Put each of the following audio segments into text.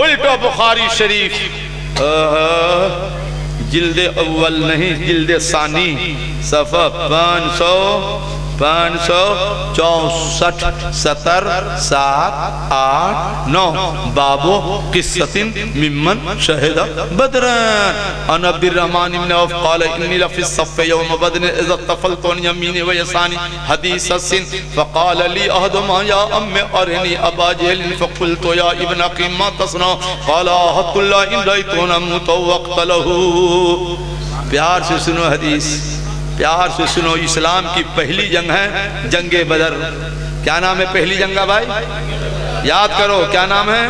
उल्टो बुखारी शरीफ जिल्दे अव्वल नहीं जिल्दे सानी सफ़ा 564 70 7 8 9 बाबो किस्सतिन मिम्मन शहीदा बदरन अन अब्दुर्रहमान इब्न औफ क़ाल इन्नी लफ़ी सफ़ यौम बदर इज़ा तफ़ल्तु अन यमीनी व यसानी हदीस सिन फ़क़ाल ली अहदुमा या अम्मी अरनी अबा जहल फ़क़ुल्तु या इब्न अख़ी मा तस्ना क़ाल अहदुल्लाह इन रअयतु नमूत वक़्तलहु। प्यार से सुनो हदीस, प्यार से सुनो। इस्लाम की पहली जंग है जंगे बदर। क्या नाम है पहली जंग भाई? याद करो क्या नाम है?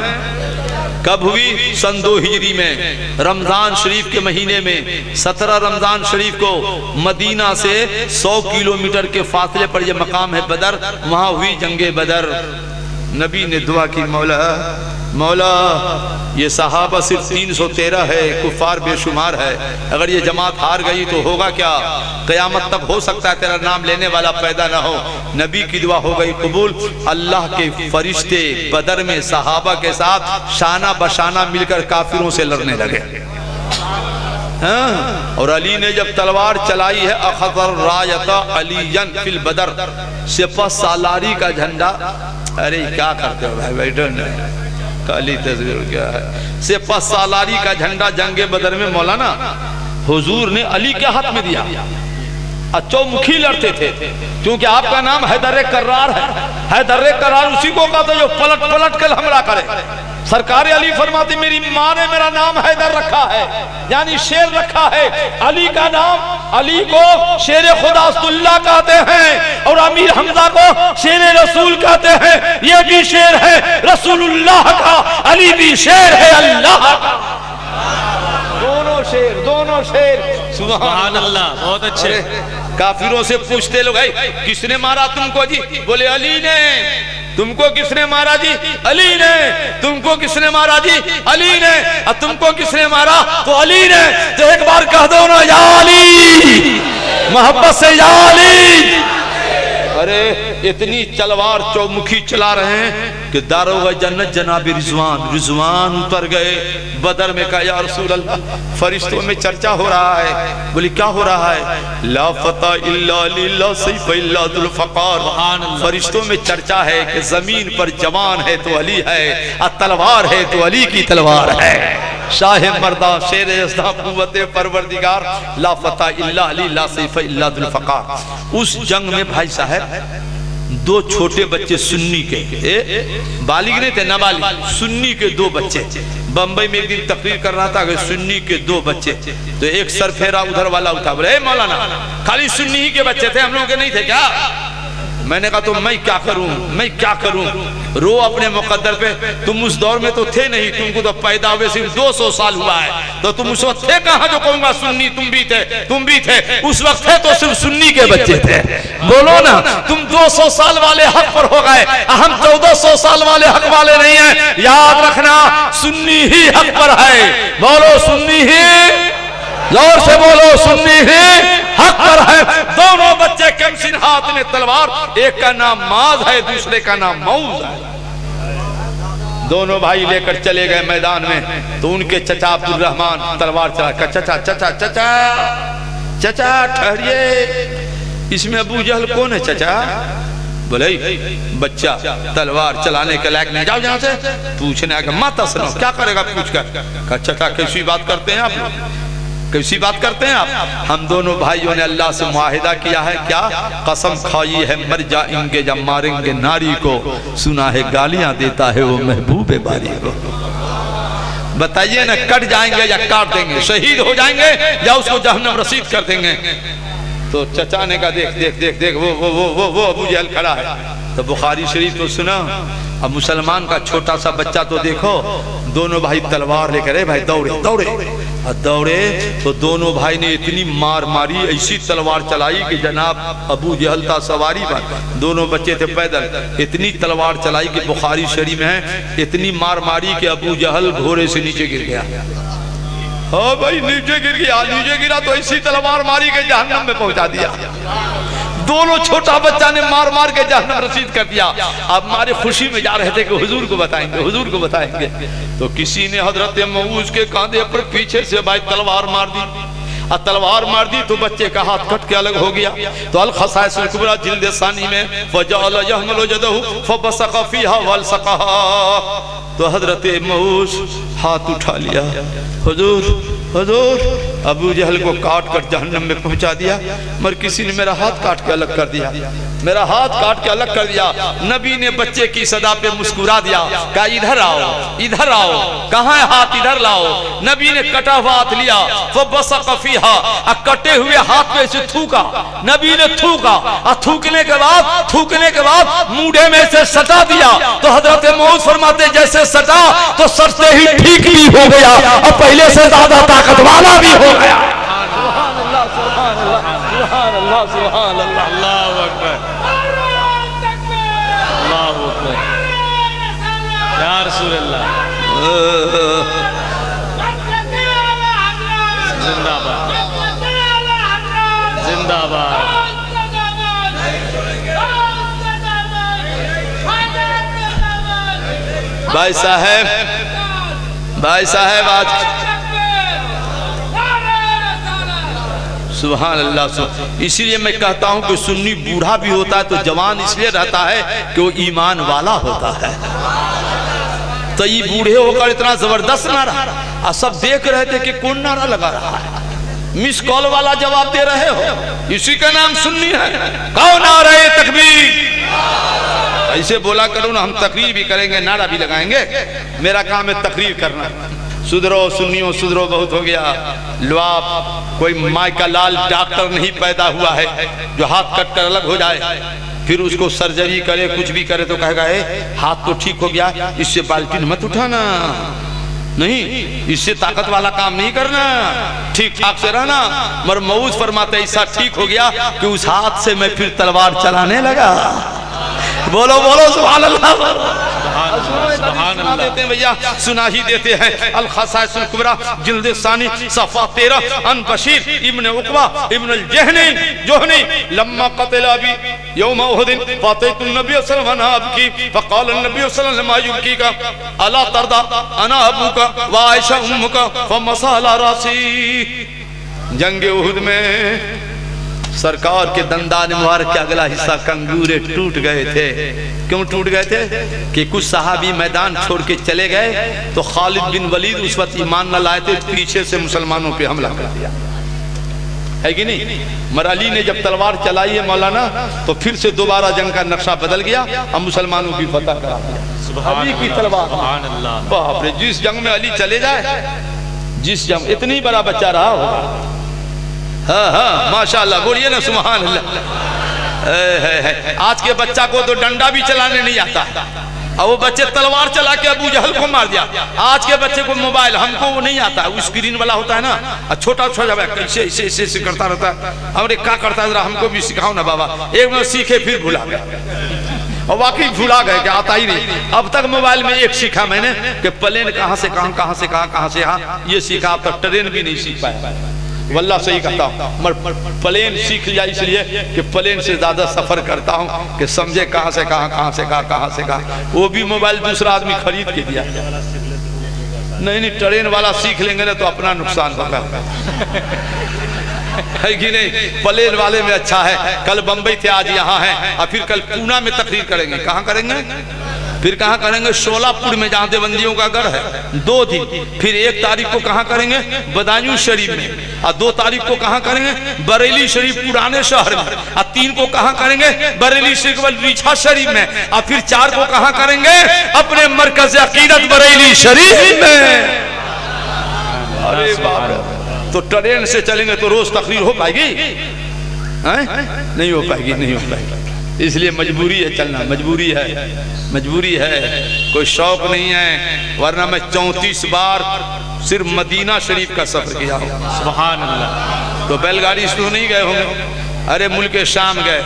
कब हुई? सन 2 हिजरी में रमजान शरीफ के महीने में 17 रमजान शरीफ को मदीना से 100 किलोमीटर के फासले पर यह मकाम है बदर, वहां हुई जंगे बदर। नबी ने दुआ की, मौला मौला ये सहाबा सिर्फ 313 है, कुफार बेशुमार है, अगर ये जमात हार गई तो होगा क्या? क़यामत तक हो सकता है तेरा नाम लेने वाला पैदा ना हो। नबी की दुआ हो गई कबूल। अल्लाह के फरिश्ते बदर में सहाबा के साथ शाना बशाना मिलकर काफिरों से लड़ने लगे। हाँ? और अली ने जब तलवार चलाई है, अखज़र रायता अलीयन फिल बदर, सिपह सालारी का झंडा। अरे क्या करते हो भाई, बैठो ना, काली तस्वीर क्या है? सिपह सालारी का झंडा जंगे बदर में मौलाना हुजूर ने अली के हाथ में दिया। चौमुखी लड़ते थे, क्योंकि आपका नाम हैदर कर्रार है। हैदर कर्रार उसी को कहते जो पलट पलट कर हमला करे। सरकार अली फरमाते मेरी माँ ने मेरा नाम हैदर रखा है, यानी शेर रखा है। अली का नाम, अली को शेर खुदास्तुल्लाह कहते हैं और अमीर हमजा को शेर रसूल कहते हैं। ये भी शेर है रसूलुल्लाह का, अली भी शेर है अल्लाह का। दोनों शेर, दोनों शेर। सुभान अल्लाह, बहुत अच्छे। काफिरों से पूछते लोग, किसने मारा तुमको जी? बोले अली ने। तुमको किसने मारा जी? अली ने। तुमको किसने मारा जी? अली ने। और तुमको किसने मारा? तो अली ने। तो एक बार कह दो ना, या अली, मोहब्बत से या अली। अरे इतनी तलवार चौमुखी चला रहे हैं कि दारोगा जन्नत जनाब रिजवान उतर गए। बदर में कहा, या रसूल अल्लाह, फरिश्तों में चर्चा हो रहा है। बोली क्या हो रहा है? ला फता इल्ला लिल्लाह सैफ इल्ला दुल फ़क़ार। फरिश्तों में चर्चा है कि जमीन पर जवान है तो अली है, और तलवार है तो अली की तलवार है। शाह मर्दा शेर यज़्दा कुव्वत परवरदिगार, ला फता इल्ला अली ला सैफ इल्ला दुल फ़क़ार। उस जंग में भाई साहब 2 छोटे बच्चे सुन्नी के, बालिग नहीं थे, नाबालिग, सुन्नी के 2 बच्चे। बंबई में एक दिन तकरीर कर रहा था कि सुन्नी के 2 बच्चे, तो एक सर फेरा उधर वाला उठा, बोले मौलाना खाली सुन्नी ही के बच्चे थे, हम लोगों के नहीं थे क्या? मैंने कहा तो मैं क्या करूं, मैं क्या करूं? रो अपने मुकद्दर पे। तुम उस दौर में तो थे नहीं, तुमको तो पैदा हुए सिर्फ 200 साल हुआ है, तो तुम उस वक्त थे कहाँ जो कहूंगा सुन्नी? तुम भी थे, तुम भी थे। उस वक्त थे तो सिर्फ सुन्नी के बच्चे थे। बोलो ना, तुम 200 साल वाले हक पर हो गए, हम 1400 साल वाले हक वाले नहीं है। याद रखना, सुन्नी ही हक पर है। बोलो सुन्नी ही, जोर से बोलो, सुन्नी ही हक पर है। दोनों बच्चे कमसिन हाथ में तलवार, एक का नाम माज है, दूसरे का नाम मऊज है। दोनों भाई लेकर चले गए मैदान में, तो उनके चचा अब्दुर्रहमान तलवार चला कर, चचा चचा चचा चचा ठहरिए, इसमें अबू जहल कौन है चचा? बोले बच्चा तलवार चलाने के लायक नहीं, जाओ यहाँ से। पूछने आगे, माता सुनो क्या करेगा पूछ कर। चचा कैसी बात करते हैं आप, कैसी बात करते हैं आप? हम दोनों भाइयों ने अल्लाह से मुआहिदा किया है, क्या कसम खाई है, मर जाएंगे जब मारेंगे नारी को, सुना है गालियां देता है वो महबूबे बारी को। बताइए ना, कट जाएंगे या काट देंगे, शहीद हो जाएंगे या उसको जहन्नम रसीद कर देंगे? तो चचा ने कहा, देख देख देख देख वो अबू जहल खड़ा है। तो बुखारी शरीफ तो सुना। अब मुसलमान का छोटा सा बच्चा तो देखो, दोनों भाई तलवार लेकर भाई दौड़े दौड़े और दौड़े, तो दोनों भाई ने इतनी मार मारी, ऐसी तलवार चलाई कि जनाब अबू जहल था सवारी पर, दोनों बच्चे थे पैदल, इतनी तलवार चलाई कि बुखारी शरीफ में है, इतनी मार मारी कि अबू जहल घोड़े से नीचे गिर गया। हाँ भाई नीचे गिर गया, नीचे गिरा तो ऐसी तलवार मारी कि जहन्नम में पहुंचा दिया। दोनों छोटा बच्चा ने मार मार के जहन्नम रसीद कर दिया। अब हमारे खुशी में जा रहे थे कि हुजूर को बताएंगे, हुजूर को बताएंगे। तो किसी ने हजरत मऊज के कांधे पर पीछे से भाई तलवार मार दी, और तलवार मार दी तो बच्चे का हाथ कट के अलग हो गया। तो अल खसाइसुल कुबरा जिल्द सानी में फजअल यहमलु यदहु फबसक़ फ़ीहा वल्सक़हा, तो हजरत मऊज हाथ उठा लिया, हुजूर हुजूर, अबू जहल को काट कर जहन्नम में पहुंचा दिया, मगर किसी ने मेरा हाथ काट के अलग कर दिया, मेरा हाथ काट के अलग कर दिया। नबी ने बच्चे की सदा पे मुस्कुरा दिया, कहा इधर आओ, इधर आओ, कहाँ है हाथ, इधर लाओ। नबी ने कटा हुआ हाथ लिया, फबसक़ फ़ीहा, कटे हुए हाथ में से थूका, नबी ने थूका, और थूकने के बाद मूढ़े में से सटा दिया। तो हजरत मऊज फरमाते जैसे सटा तो सटते ही ठीक भी हो गया, और पहले से ज्यादा ताकत वाला भी हो गया। सुभान अल्लाह, सुभान अल्लाह, सुभान अल्लाह, सुभान अल्लाह, अल्लाहु अकबर, अल्लाहु अकबर, या रसूल अल्लाह, जिंदाबाद, जिंदाबाद। भाई साहब आज सुभान अल्लाह। इसीलिए मैं कहता हूं कि सुन्नी बूढ़ा भी होता है तो जवान इसलिए रहता है कि वो ईमान वाला होता है। तो ये बूढ़े होकर इतना जबरदस्त नारा, और सब देख रहे थे कि कौन नारा लगा रहा है, मिस कॉल वाला जवाब दे रहे हो, इसी का नाम सुन्नी है। कौन आ रहे तकबीर, ऐसे बोला करो ना, हम तकरीर भी करेंगे, नारा भी लगाएंगे। मेरा काम है तकरीर करना। सुधरो सुन्नियों सुधरो, बहुत हो गया। लुआब कोई माई का लाल डॉक्टर नहीं पैदा हुआ है जो हाथ कट कर अलग हो जाए, फिर उसको सर्जरी करे, कुछ भी करे तो कहेगा हाथ तो ठीक हो गया, इससे बाल्टीन मत उठाना, नहीं, इससे ताकत वाला काम नहीं करना, ठीक ठाक से रहना। मगर मऊज फरमाते ऐसा ठीक हो गया कि उस हाथ से मैं फिर तलवार चलाने लगा। बोलो बोलो सुभान अल्लाह, सुना देते हैं भैया, सुना ही देते हैं। अल खसाइसुल कुबरा जिल्द सानी सफ़ा 13 अन बशीर इब्न उक़बा इब्न अल जोहनी लम्मा क़तल अबी यौम उहुद फ़ातितु नबी सल्लल्लाहु अलैहि वसल्लम की फ़क़ाल नबी सल्लल्लाहु अलैहि वसल्लम का अला तरदा अना अबूका व आयशा उम्मुका फ़मसा अला रासी। जंग उहुद में सरकार के दंदान मुबारक के अगला हिस्सा कंगूरे टूट गए थे। क्यों टूट गए थे कि कुछ सहाबी मैदान छोड़ के चले गए, तो खालिद बिन वलीद उस वक्त ईमान न लाए थे, पीछे से मुसलमानों पे हमला कर दिया, है कि नहीं। मगर अली ने जब तलवार चलाई है मौलाना, तो फिर से दोबारा जंग का नक्शा बदल गया, हम मुसलमानों की फतह करा दिया। अली की तलवार, बाप रे, जिस जंग में अली चले जाए, जिस जंग, इतनी बड़ा बच्चा रहा होगा। हाँ हाँ माशाल्लाह, बोलिए ना सुभान अल्लाह। आज के बच्चा को तो डंडा भी चलाने नहीं आता, और वो बच्चे तलवार चला के अबू जहल को मार दिया। आज के बच्चे को मोबाइल, हमको वो नहीं आता, वो स्क्रीन वाला होता है ना, छोटा छोटा कैसे ऐसे ऐसे ऐसे करता रहता है। अरे क्या करता है, हमको भी सिखाओ ना बाबा। एक बार सीखे फिर भुला गया, और वाकई भुला गए कि आता ही नहीं। अब तक मोबाइल में एक सीखा मैंने कि प्लेन कहाँ से कहाँ, कहाँ से कहाँ, कहाँ से यहाँ, ये सीखा। अब तक ट्रेन भी नहीं सीख पाया, वल्लाह सही कहता हूँ। मगर प्लेन सीख लिया इसलिए कि प्लेन से ज्यादा सफर करता हूँ कि समझे कहाँ से कहाँ, कहाँ से कहाँ, कहाँ से कहाँ। वो भी मोबाइल दूसरा आदमी खरीद के दिया। नहीं नहीं, ट्रेन वाला सीख लेंगे ना तो अपना नुकसान होगा, है कि नहीं। प्लेन वाले में अच्छा है। कल बंबई थे, आज यहाँ है, और फिर कल पूना में तकरीर करेंगे। कहाँ करेंगे, फिर कहाँ करेंगे, शोलापुर में जहाँ देवबंदियों का गढ़ है, 2 दिन। फिर 1 तारीख को कहाँ करेंगे, बदायूं शरीफ में, और 2 तारीख को कहाँ करेंगे, बरेली शरीफ पुराने शहर में, और 3 को कहाँ करेंगे, बरेली शरीफ रीछा शरीफ में, और फिर 4 को कहाँ करेंगे, अपने मरकज अकीदत बरेली शरीफ में। अरे बाप, तो ट्रेन से चलेंगे तो रोज तकरीर हो पाएगी, नहीं हो पाएगी, नहीं हो पाएगी। इसलिए मजबूरी है चलना, मजबूरी है, मजबूरी है, कोई शौक नहीं है। वरना मैं 34 बार सिर्फ मदीना शरीफ का सफर किया हूँ। सुभान अल्लाह। तो बैलगाड़ी से नहीं गए होंगे, अरे मुल्क शाम गए,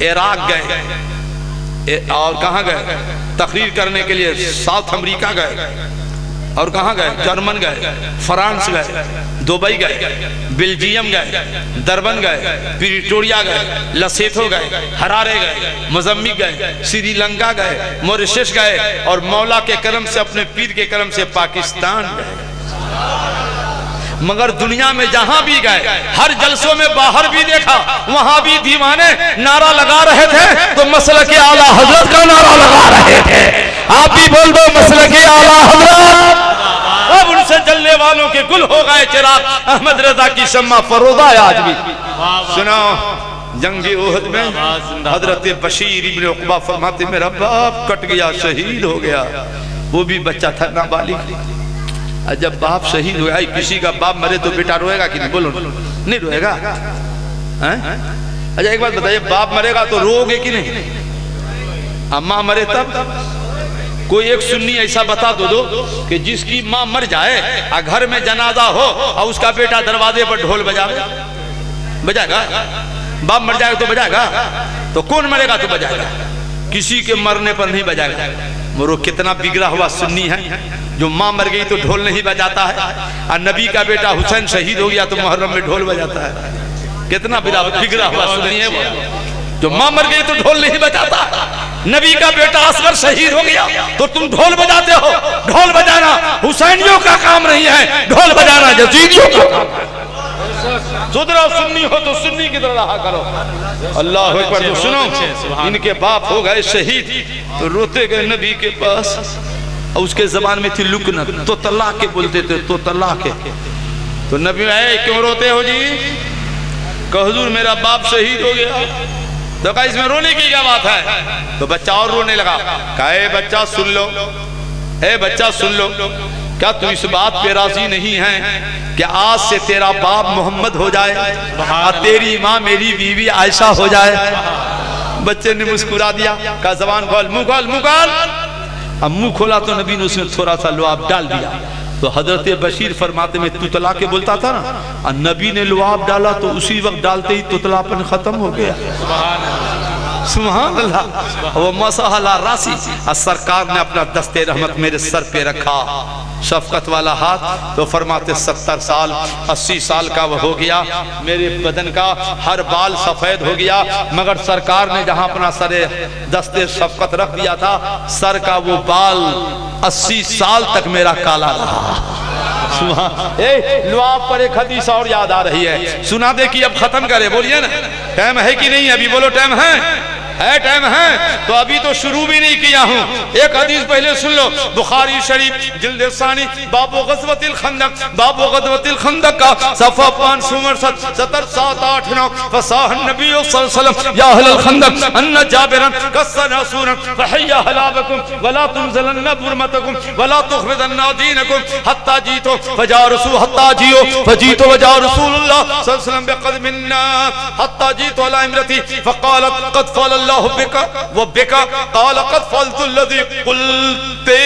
इराक गए, और कहाँ गए तकरीर करने के लिए, साउथ अमेरिका गए, और कहाँ गए? जर्मन गए, फ्रांस गए, दुबई गए, बेल्जियम गए, दरबन गए, प्रिटोरिया गए, लसेथो गए, हरारे गए, मोज़म्बिक गए, श्रीलंका गए, मॉरिशस गए और मौला के करम से, अपने पीर के करम से पाकिस्तान गए। मगर दुनिया में जहां भी गए, हर जलसों में बाहर भी देखा, वहां भी दीवाने नारा लगा रहे थे तो मसलक के आला हजरत का नारा लगा रहे थे। आप भी बोल दो मसलक के आला हजरत। अब उनसे जलने वालों के गुल हो गए चिराग, अहमद रजा की शम्मा फरोदा है आज भी। सुनो, जंगे ओहद में हजरत बशीर इब्न उक़बा फरमाते मेरा बाप कट गया, शहीद हो गया। वो भी बच्चा था नाबालिग। जब बाप शहीद हो गया, किसी का बाप मरे तो बेटा रोएगा कि नहीं? बोलो, नहीं रोएगा? अच्छा एक बात बताइए, बाप मरेगा तो रोओगे कि नहीं? अम्मा मरे तब? कोई एक सुन्नी ऐसा बता दो कि जिसकी माँ मर जाए और घर में जनाजा हो और उसका बेटा दरवाजे पर ढोल बजाएगा? बाप मर जाएगा तो बजाएगा? तो कौन मरेगा तो बजाएगा? किसी के मरने पर नहीं बजाएगा। वो कितना बिगड़ा हुआ सुन्नी है जो माँ मर गई तो ढोल नहीं बजाता है, और नबी का बेटा हुसैन शहीद हो गया तो मुहर्रम में ढोल बजाता है। कितना बिगड़ा हुआ सुन्नी है वो, जो माँ मर गई तो ढोल नहीं बजाता। नबी का बेटा असगर शहीद हो गया तो तुम ढोल बजाते हो। ढोल बजाना हुसैनियों का काम नहीं है, ढोल बजाना यजीदियों का काम है। सुधरो, सुन्नी हो तो सुन्नी की तरह रहा करो। अल्लाह अकबर। तो सुनो, इनके बाप हो गए शहीद तो रोते गए नबी के पास, और उसके जबान में थी लुकना, तो तलाक के बोलते थे, तो तलाक के। तो नबी आए, क्यों रोते हो जी? कहा हुजूर मेरा बाप शहीद हो गया। तो कहा इसमें रोने की क्या बात है? तो बच्चा और रोने लगा। कहा बच्चा सुन लो, ए बच्चा सुन लो, क्या तू इस बात पे राजी नहीं है कि आज से तेरा बाप मोहम्मद हो जाए और तेरी माँ मेरी बीवी आयशा हो जाए? बच्चे ने मुस्कुरा दिया, कहा जबान खोल, मुंह खोल, मुंह खोल। अब मुंह खोला तो नबी ने उसमें थोड़ा सा लुआब डाल दिया। तो हजरत बशीर फरमाते में तुतला के बोलता था ना, और नबी ने लुआब डाला तो उसी वक्त डालते ही तुतलापन खत्म हो गया। सुभान अल्लाह। वो मसहला रासी, और सरकार ने अपना दस्ते रहमत मेरे सर पे रखा, शफकत वाला हाथ। तो फरमाते 70 साल 80 साल का वो हो गया, मेरे बदन का हर बाल सफेद हो गया, मगर सरकार ने जहां अपना सरे दस्ते शफकत रख दिया था, सर का वो बाल 80 साल तक मेरा काला रहा। लुआब पर एक हदीस और याद आ रही है, सुना दे कि अब खत्म करे। बोलिए ना, टाइम है कि नहीं? अभी बोलो टाइम है टाइम है। तो अभी तो शुरू भी नहीं किया हूँ। एक हदीस पहले सुन लो, बुखारी शरीफ जिल्द सानी बाबो गज़वतिल खंदक, बाबो गज़वतिल खंदक का सफ़ा 567 789 फसाह नबी सल्लल्लाहु अलैहि वसल्लम या अहलल खंदक अन्ना जाबिरन कसना सूरन फहय्या हलाबकुम वला तुमज़लन्ना बुरमतकुम वला तुखरिदन्ना दीनकुम हत्ता जीतो फजा रसूल हत्ता जियो फजीतो वजा रसूलुल्लाह सल्लल्लाहु अलैहि वसल्लम बिक़दमिन्ना हत्ता जीतो अला इमरती फक़ालत क़द फ़अल अल्लाहु बिका व बिका क़ाल क़द फ़अलतु अल्लज़ी क़ुल्ते।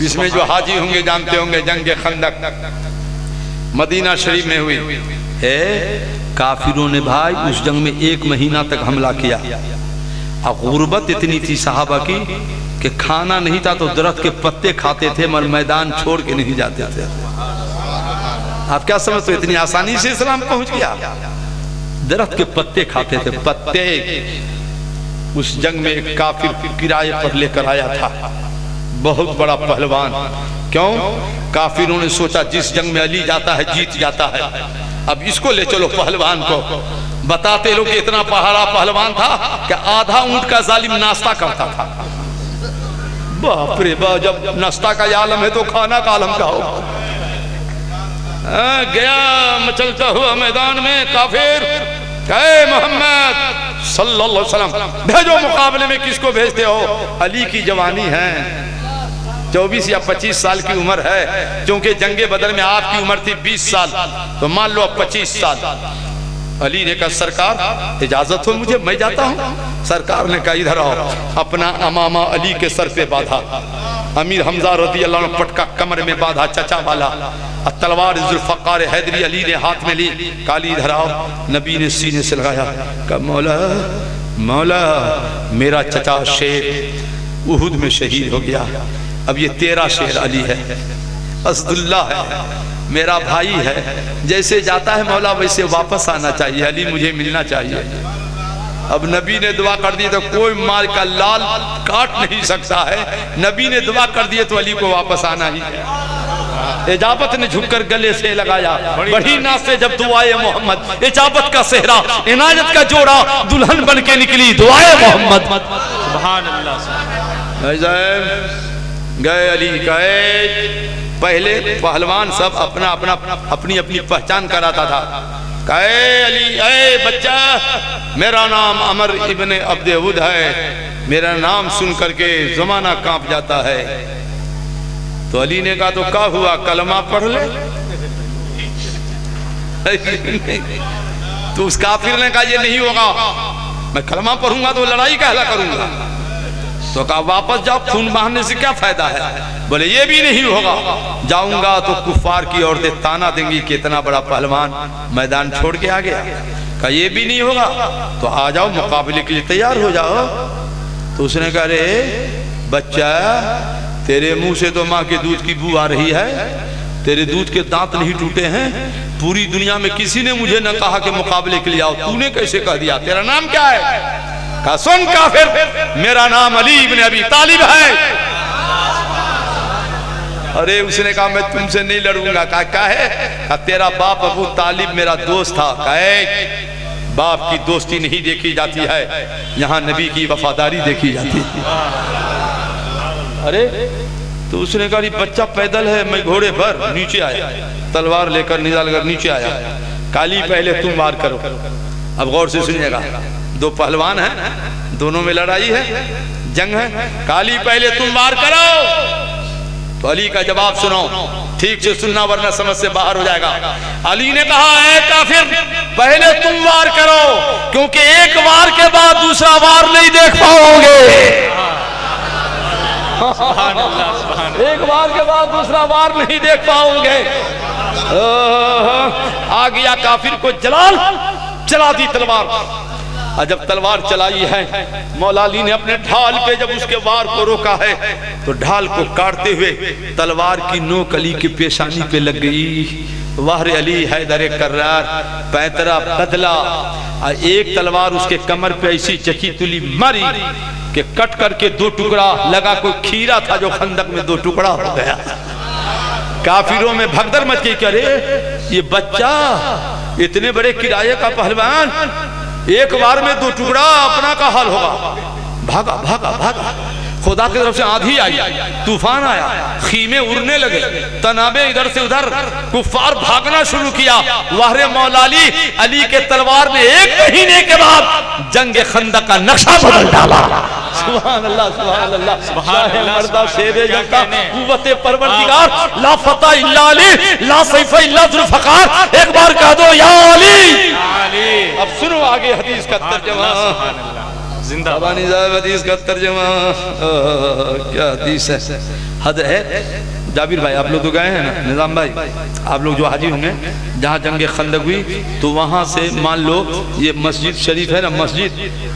इसमें जो हाजी होंगे जानते होंगे, जंग खंदक मदीना शरीफ में हुई है। काफिरों ने भाई उस जंग में 1 महीना तक हमला किया। अब गुर्बत इतनी थी सहाबा की कि खाना नहीं था तो दरख्त के पत्ते खाते थे, मगर मैदान छोड़ के नहीं जाते थे। आप क्या समझते हो इतनी आसानी से इस्लाम पहुंच गया? दरख्त के पत्ते खाते थे, पत्ते। उस जंग में एक काफिर किराए पर लेकर आया था, बहुत बड़ा पहलवान। क्यों? काफिरों ने सोचा जिस जंग में अली जाता है जीत जाता है, अब इसको ले चलो पहलवान को। बताते लोग इतना पहाड़ा पहलवान था कि आधा ऊंट का जालिम नाश्ता करता था। बाप रे बाप, जब नाश्ता का आलम है तो खाना का आलम क्या हो? गया मचलता हुआ मैदान में काफिर, कहे मोहम्मद सल्लल्लाहु अलैहि वसल्लम भेजो मुकाबले में। किसको भेजते हो? अली की जवानी है, 24 या 25 साल की उम्र है। क्योंकि जंगे बदर में आपकी उम्र थी 20 साल, तो मान लो 25 साल। अली ने कहा सरकार इजाजत हो मुझे, मैं जाता हूँ। सरकार ने कहा इधर आओ। अपना अमामा अली के सर पे बांधा, अमीर हमजा रज़ी अल्लाह अन्हु पटका कमर में बांधा चचा वाला, तलवार जुल्फ़कार हैदरी अली ने हाथ में ली। काली इधर आओ। नबी ने सीने से लगाया, कहा मौला मौला मेरा चचा शेर उहुद में शहीद हो गया। अब ये तेरा शेर अली है, असदुल्ला है, मेरा भाई है। जैसे जाता है मौला वैसे वापस आना चाहिए, अली मुझे मिलना चाहिए। अब नबी ने दुआ कर दी तो कोई मार का लाल काट नहीं सकता है। नबी ने दुआ कर दिए तो अली को वापस आना ही है। इजाबत ने झुककर गले से लगाया, बड़ी नाज से जब दुआए मोहम्मद, इजाबत का सेहरा, इनायत का जोड़ा, दुल्हन बन के निकली दुआए मोहम्मद। सुभान अल्लाह। गए अली गए। पहले पहलवान सब अपना अपना अपनी अपनी पहचान कराता था। कहे अली, ए बच्चा, मेरा नाम अमर इब्ने अब्देहुद है, मेरा नाम सुन करके जमाना कांप जाता है। तो अली ने कहा तो क्या हुआ, कलमा पढ़ ले। तो उस काफिर ने कहा ये नहीं होगा, मैं कलमा पढ़ूंगा तो लड़ाई कहला करूंगा। तो कहा वापस जाओ, खून बहाने से क्या फायदा है। बोले ये भी नहीं होगा, जाऊंगा तो कुफार की औरतें ताना देंगी कि इतना बड़ा पहलवान मैदान छोड़ के आ गया। कहा ये भी नहीं होगा, तो आ जाओ मुकाबले के लिए तैयार हो जाओ। तो उसने कहा रे बच्चा, तेरे मुंह से तो माँ के दूध की बू आ रही है, तेरे दूध के दांत नहीं टूटे हैं। पूरी दुनिया में किसी ने मुझे न कहा कि मुकाबले के लिए आओ, तूने कैसे कह दिया। तेरा नाम क्या है? कहा सुन काफिर, मेरा नाम अली इब्ने अबी तालिब है। अरे उसने कहा मैं तुमसे नहीं लड़ूंगा। कहा क्या है? कहा तेरा बाप अबू तालिब मेरा दोस्त था। कहे बाप की दोस्ती नहीं देखी जाती है, यहाँ नबी की वफादारी देखी जाती है। अरे तो उसने कहा बच्चा पैदल है, मैं घोड़े पर नीचे आया, तलवार लेकर निकाल कर नीचे आया। काली पहले तुम वार करो। अब गौर से सुनिएगा, दो पहलवान हैं, दोनों में लड़ाई है, जंग है। काली पहले तुम वार करो। तो अली का जवाब सुनो, ठीक से सुनना वरना समझ से बाहर हो जाएगा। अली ने कहा ऐ काफिर, पहले तुम वार करो, क्योंकि एक वार के बाद दूसरा वार नहीं देख पाओगे। एक बार के बाद दूसरा वार नहीं देख पाओगे। आ गया काफिर को जलाल, चला दी तलवार। और जब तलवार चलाई है, मौला अली ने अपने ढाल पे जब उसके वार को रोका है, तो ढाल को काटते हुए तलवार की नोक अली की पेशानी पे लग गई। वाहरे अली हैदर कर्रार, पैतरा बदला, और एक तलवार उसके कमर पे ऐसी चकी तुली मारी कि कट करके दो टुकड़ा लगा। कोई खीरा था जो खंदक में दो टुकड़ा हो गया। काफिरों में भगदड़ मच गई, करे ये बच्चा इतने बड़े किराए का पहलवान, एक बार में दो टुकड़ा, अपना का हाल होगा। भागा भागा भागा। खुदा की तरफ से आंधी आई, तूफान आया, खीमे उड़ने लगे, तनाबे इधर से उधर, कुफार भागना शुरू किया। वाहरे मौला अली के तलवार ने 1 महीने के बाद जंग खंदक का नक्शा बदल डाला। सुभान अल्लाह, सुभान अल्लाह, सुभान अल्लाह। शेरे जनता कुव्वते परवरदिगार, ला फता इल्ला अली, ला सैफ इल्ला जुल्फकार। एक बार कह दो या अली। अब सुनो आगे हदीस का तर्जुमा। हदीस का तर्जुमा क्या हदीस है। हद है जाबिर भाई, आप लोग तो गए हैं ना, निजाम भाई आप लोग जो हाजी होंगे, जहाँ जंग खंदक हुई तो वहाँ से मान लो ये मस्जिद शरीफ है ना,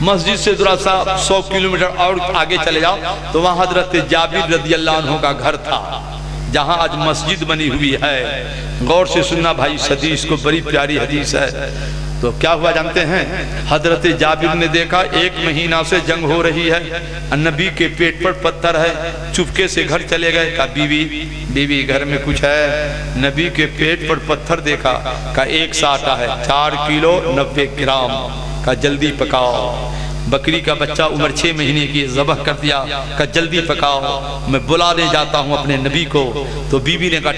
मस्जिद से थोड़ा सा 100 किलोमीटर और आगे चले जाओ तो वहाँ हजरत जाबिर रदियल्लाहु अन्हु का घर था, जहाँ आज मस्जिद बनी हुई है। गौर से सुनना भाई, इस हदीस को, बड़ी प्यारी हदीस है। तो क्या हुआ जानते हैं, हजरत जाबिर ने देखा 1 महीना से जंग हो रही है, नबी के पेट पर पत्थर है। चुपके से घर चले गए। कहा बीवी घर में कुछ है। नबी के पेट पर पत्थर देखा। का एक सा आटा है, 4 किलो 90 ग्राम का, जल्दी पकाओ। बकरी का बच्चा उम्र 6 महीने की, ज़बह कर दिया। का जल्दी पकाओ, मैं बुलाने जाता हूँ अपने नबी को। तो बीवी ने कहा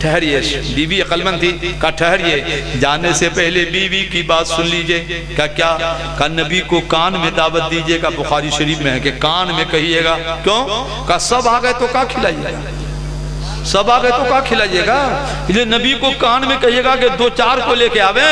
ठहरिए, बीवी अक्लमंद थी। कहा ठहरिए, जाने से पहले बीवी की बात सुन लीजिए। क्या? का नबी को कान में दावत दीजिएगा। बुखारी शरीफ में है कि कान में कहिएगा। क्यों? का सब आ गए तो क्या खिलाइएगा, सब आ गए तो क्या खिलाइएगा, इसलिए नबी को कान में कहिएगा कि 2-4 को लेके आवे।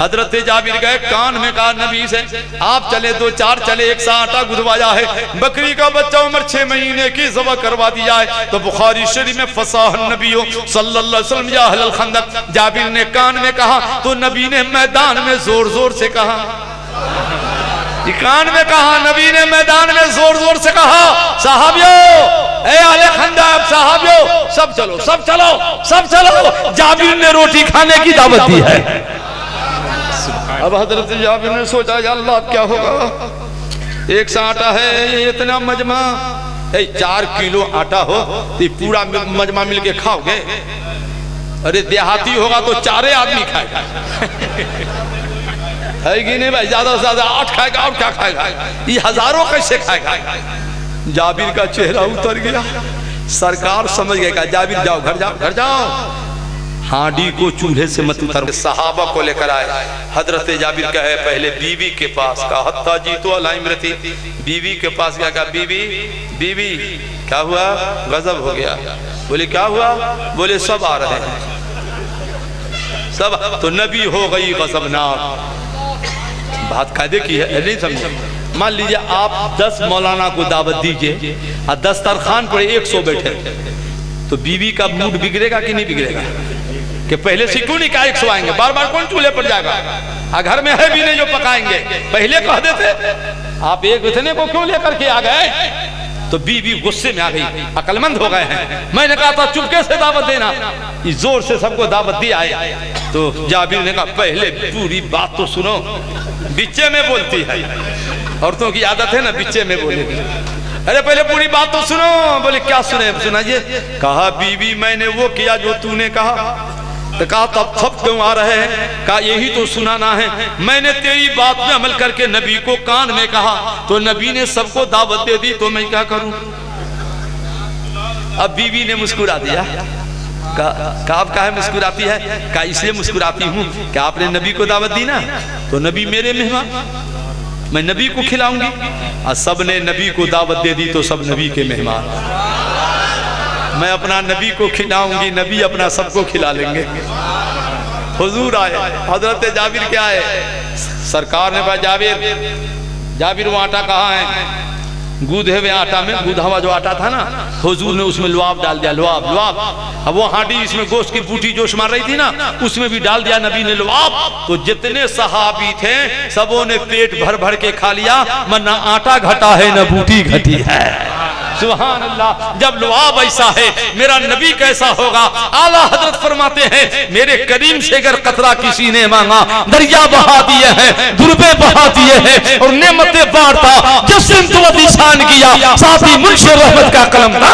हजरत जाबिर गए, कान में कहा नबी से आप चले, 2-4 चले, 1 सा आटा गुदवाया है, बकरी का बच्चा उम्र 6 महीने की, ज़बह करवा दिया है। तो बुखारी शरीफ में फसाह नबी सल्लल्लाहु अलैहि वसल्लम या अहल खंदक, जाबिर ने कान में कहा तो नबी ने मैदान में जोर जोर से कहा। कान में कहा, नबी ने मैदान में जोर जोर से कहा, साहबियों, ए आले खंदाब साहबियों, सब चलो सब चलो सब चलो, जाबिर ने रोटी खाने की दावत दी है। अब हजरत जाबिर ने सोचा, या अल्लाह क्या होगा, एक सा आटा है, इतना मजमा, 4 किलो आटा हो तो पूरा मजमा मिलके खाओगे? अरे देहाती होगा तो 4 आदमी खाएगा, है कि नहीं भाई? ज्यादा से ज्यादा 8 खाएगा, और क्या खाएगा? ये हजारों कैसे खाएगा? जाबिर का चेहरा उतर गया। सरकार समझ गए, कहा जाबिर जाओ घर जाओ घर जाओ, हांडी को चूल्हे से मत उतर। सहाबा को लेकर आए, हजरत जाबिर कहे पहले बीवी के पास, कहा हत्ता जी तो अलाइमरती, बीवी के पास गया, कहा बीवी बीवी क्या हुआ? गजब हो गया। बोले क्या हुआ? बोले सब आ रहे हैं सब। तो नबी हो गई गजबनाक। बात कायदे की है, नहीं समझे? मान लीजिए आप 10 मौलाना को दावत दीजिए और दस्तरखान पर 100 बैठे, तो बीवी का मूड बिगड़ेगा कि नहीं बिगड़ेगा? कि पहले से क्यों नहीं कहा 100 आएंगे, बार बार कौन चूल्हे पर जाएगा? घर में है भी नहीं जो पकाएंगे, पहले कह देते। आप एक इतने को क्यों लेकर के आ गए? तो बीवी गुस्से में आ गई, अकलमंद हो गए हैं। मैंने कहा था चुपके से दावत देना, इस जोर से सबको दावत दी आए। तो जाबिर ने कहा पहले पूरी बात तो सुनो। बिच्चे में बोलती है, औरतों की आदत है ना बिच्चे में बोलेगी। अरे पहले पूरी बात तो सुनो। बोले क्या सुने? सुनाइए। कहा बीवी मैंने वो किया जो तूने कहा। तो कहा तब सब क्यों आ रहे हैं? कहा यही तो सुनाना है। मैंने तेरी बात में अमल करके नबी को कान में कहा, तो नबी ने सबको दावत दे दी, तो मैं क्या करूं? अब बीवी ने मुस्कुरा दिया। कहा आप काहे मुस्कुराती है? कहा इसलिए मुस्कुराती हूँ कि आपने नबी को दावत दी ना, तो नबी मेरे मेहमान, मैं नबी को खिलाऊंगी। और सब ने नबी को दावत दे दी, तो सब नबी के मेहमान। मैं अपना नबी को खिलाऊंगी, नबी अपना सबको खिला लेंगे। हुजूर आए, हजरत जाबिर क्या आए, सरकार ने कहा जाबिर वो आटा कहाँ है? गूधे हुए आटा में, गूधा हुआ जो आटा था ना, हुजूर ने उसमें लुआब डाल दिया। लुआब। अब वो हांडी इसमें गोश्त की बूटी जोश मार रही थी ना, उसमें भी डाल दिया नबी ने लुआब। तो जितने सहाबी थे सबों ने पेट भर भर के खा लिया, वरना आटा घटा है न बूटी घटी है। सुभान अल्लाह। जब लुआब ऐसा है, मेरा नबी कैसा होगा? आला हजरत फरमाते हैं मेरे करीम से अगर कतरा किसी ने मांगा, दरिया बहा दिए हैं, दुर्बे बहा दिए हैं, और नेमतें बांटता। जिस दिन तो निशान किया, साथ ही मुर्शिद रहमत का कलम था।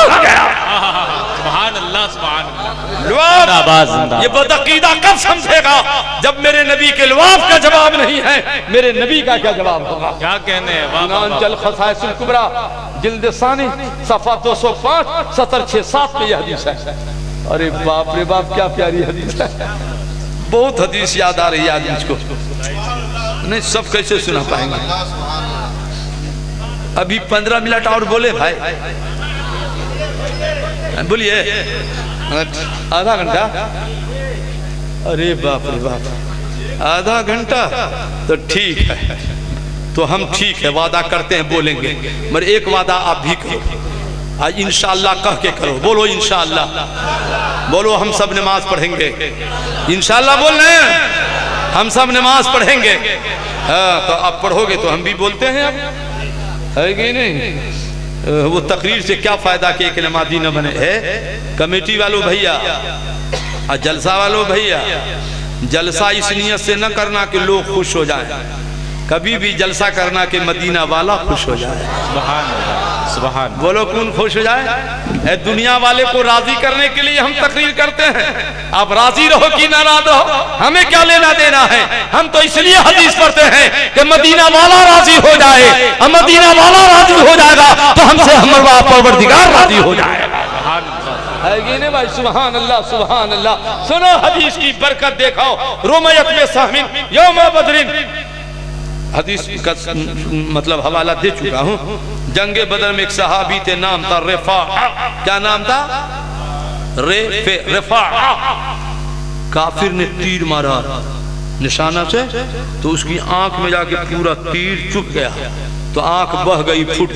सुभान अल्लाह सुभान अल्लाह। लुआब ये बदअकीदा कब समझेगा? जब मेरे नबी के लुआब का जवाब नहीं है, मेरे नबी का क्या जवाब होगा? क्या कहने हैं? जल खसाइसुल कुबरा जिल्द सानी सफा 205 सतर 6-7 पे यह हदीस है। अरे बाप रे बाप, क्या प्यारी हदीस है। बहुत हदीस याद आ रही है आज मुझको, नहीं सब कैसे सुना पाएंगे। अभी 15 मिनट और बोले भाई, बोलिए। आधा घंटा? अरे बाप रे बाप, आधा घंटा तो ठीक है। तो हम ठीक है वादा करते हैं बोलेंगे, मगर एक वादा आप भी करो, आज इंशाअल्लाह कह के करो। बोलो इंशाअल्लाह, बोलो हम सब नमाज पढ़ेंगे इंशाअल्लाह। बोल रहे हैं हम सब नमाज पढ़ेंगे। हाँ तो आप पढ़ोगे तो हम भी बोलते हैं, अब है कि नहीं? वो तकरीर से क्या फायदा कि एक नमाजी न बने है। कमेटी वालों भैया और जलसा वालों भैया, जलसा इस नियत से न करना कि लोग खुश हो जाएं, कभी भी जलसा करना कि मदीना वाला खुश हो जाए। सुभान अल्लाह सुभान। बोलो कौन खुश हो जाए? दुनिया वाले को राजी करने के लिए हम तकरीर करते हैं। आप राजी रहो कि नाराज रहो, हमें क्या लेना देना है। हम तो इसलिए हदीस पढ़ते हैं कि मदीना वाला राजी हो जाए, और मदीना वाला राजी हो जाएगा तो हमसे हमारा परवरदिगार राजी हो जाएगा। है कि नहीं भाई? सुभान अल्लाह सुभान अल्लाह। सुनो हदीस की बरकत देखो। रोमयत में सामिन यौम बदरिन, हदीस का मतलब हवाला दे चुका हूँ। जंगे बदर में एक सहाबी थे, नाम था रिफा। क्या नाम था? रिफा। काफिर ने तीर मारा निशाना से, तो उसकी आंख में जाके पूरा तीर चुभ गया, तो आंख बह गई, फूट।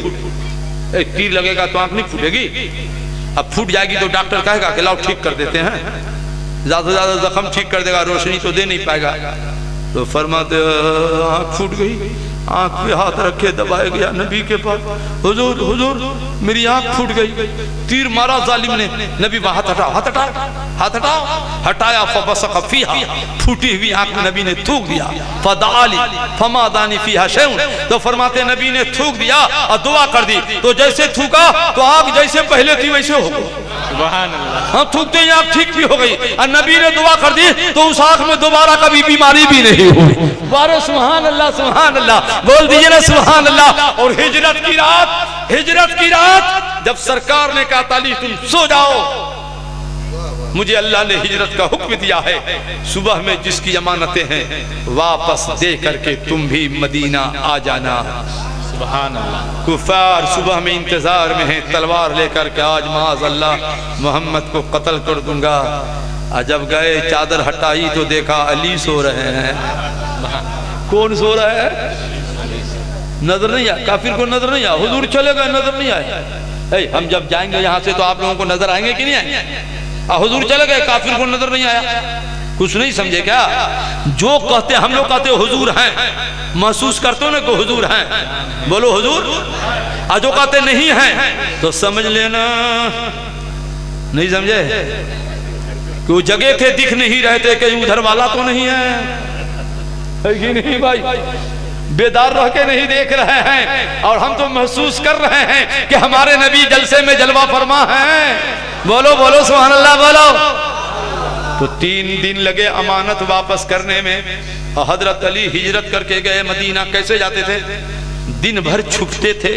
एक तीर लगेगा तो आंख नहीं फूटेगी, अब फूट जाएगी तो डॉक्टर कहेगा कि लाओ ठीक कर देते हैं, ज्यादा से ज्यादा जख्म ठीक कर देगा, रोशनी तो दे नहीं पाएगा। तो फरमाते आँख फूट गई, आंख पे हाथ रखे दबाया गया नबी के पास। हुजूर हुजूर मेरी आंख फूट गई। तीर मारा जालिम ने। नबी हाथ हटाओ, हाथ हटाओ, हाथ हटाओ। हटाया फबसक फीहा, फूटी हुई आंख में नबी ने थूक दिया। फदाली फमा दानी फीहा शैउन, तो फरमाते नबी ने थूक दिया और दुआ कर दी। तो जैसे थूका तो आंख जैसे पहले थी वैसे हो गई। सुभान अल्लाह। हाँ, थूकते ही आंख ठीक भी हो गई। और नबी ने दुआ कर दी तो उस आंख में दोबारा कभी बीमारी भी नहीं हुई। बारो सुभान अल्लाह, सुभान अल्लाह, बोल दीजिए ना सुभान अल्लाह। और हिजरत की रात, हिजरत की रात जब सरकार ने कहा ताली तुम सो जाओ, मुझे अल्लाह ने हिजरत का हुक्म दिया है। सुबह में जिसकी अमानतें हैं वापस दे करके तुम भी मदीना आ जाना। सुभान अल्लाह। कुफार सुबह में इंतजार में है तलवार लेकर के, आज माज अल्लाह मोहम्मद को कत्ल कर दूंगा। जब गए चादर हटाई तो देखा अली सो रहे हैं। कौन सो रहा है? नजर नहीं आया, काफिर को नजर नहीं आया। हुजूर चले गए, नजर नहीं आया। हम जब जाएंगे यहाँ से तो आप लोगों को नजर आएंगे कि नहीं आएंगे? हुजूर चले गए, काफिर को नजर नहीं आया। कुछ नहीं समझे क्या? जो कहते हम लोग कहते हुजूर हैं, महसूस करते हो ना कि हुजूर हैं, बोलो हुजूर। जो कहते नहीं हैं तो समझ लेना नहीं समझे कि वो जगह थे, दिख नहीं रहे थे, कहीं उधर वाला तो नहीं है कि नहीं भाई? बेदार रह के नहीं देख रहे हैं और हम तो महसूस कर रहे हैं कि हमारे नबी जलसे में जलवा फरमा हैं। बोलो बोलो सुभान अल्लाह बोलो। तो 3 दिन लगे अमानत वापस करने में। और हजरत अली हिजरत करके गए मदीना। कैसे जाते थे? दिन भर छुपते थे,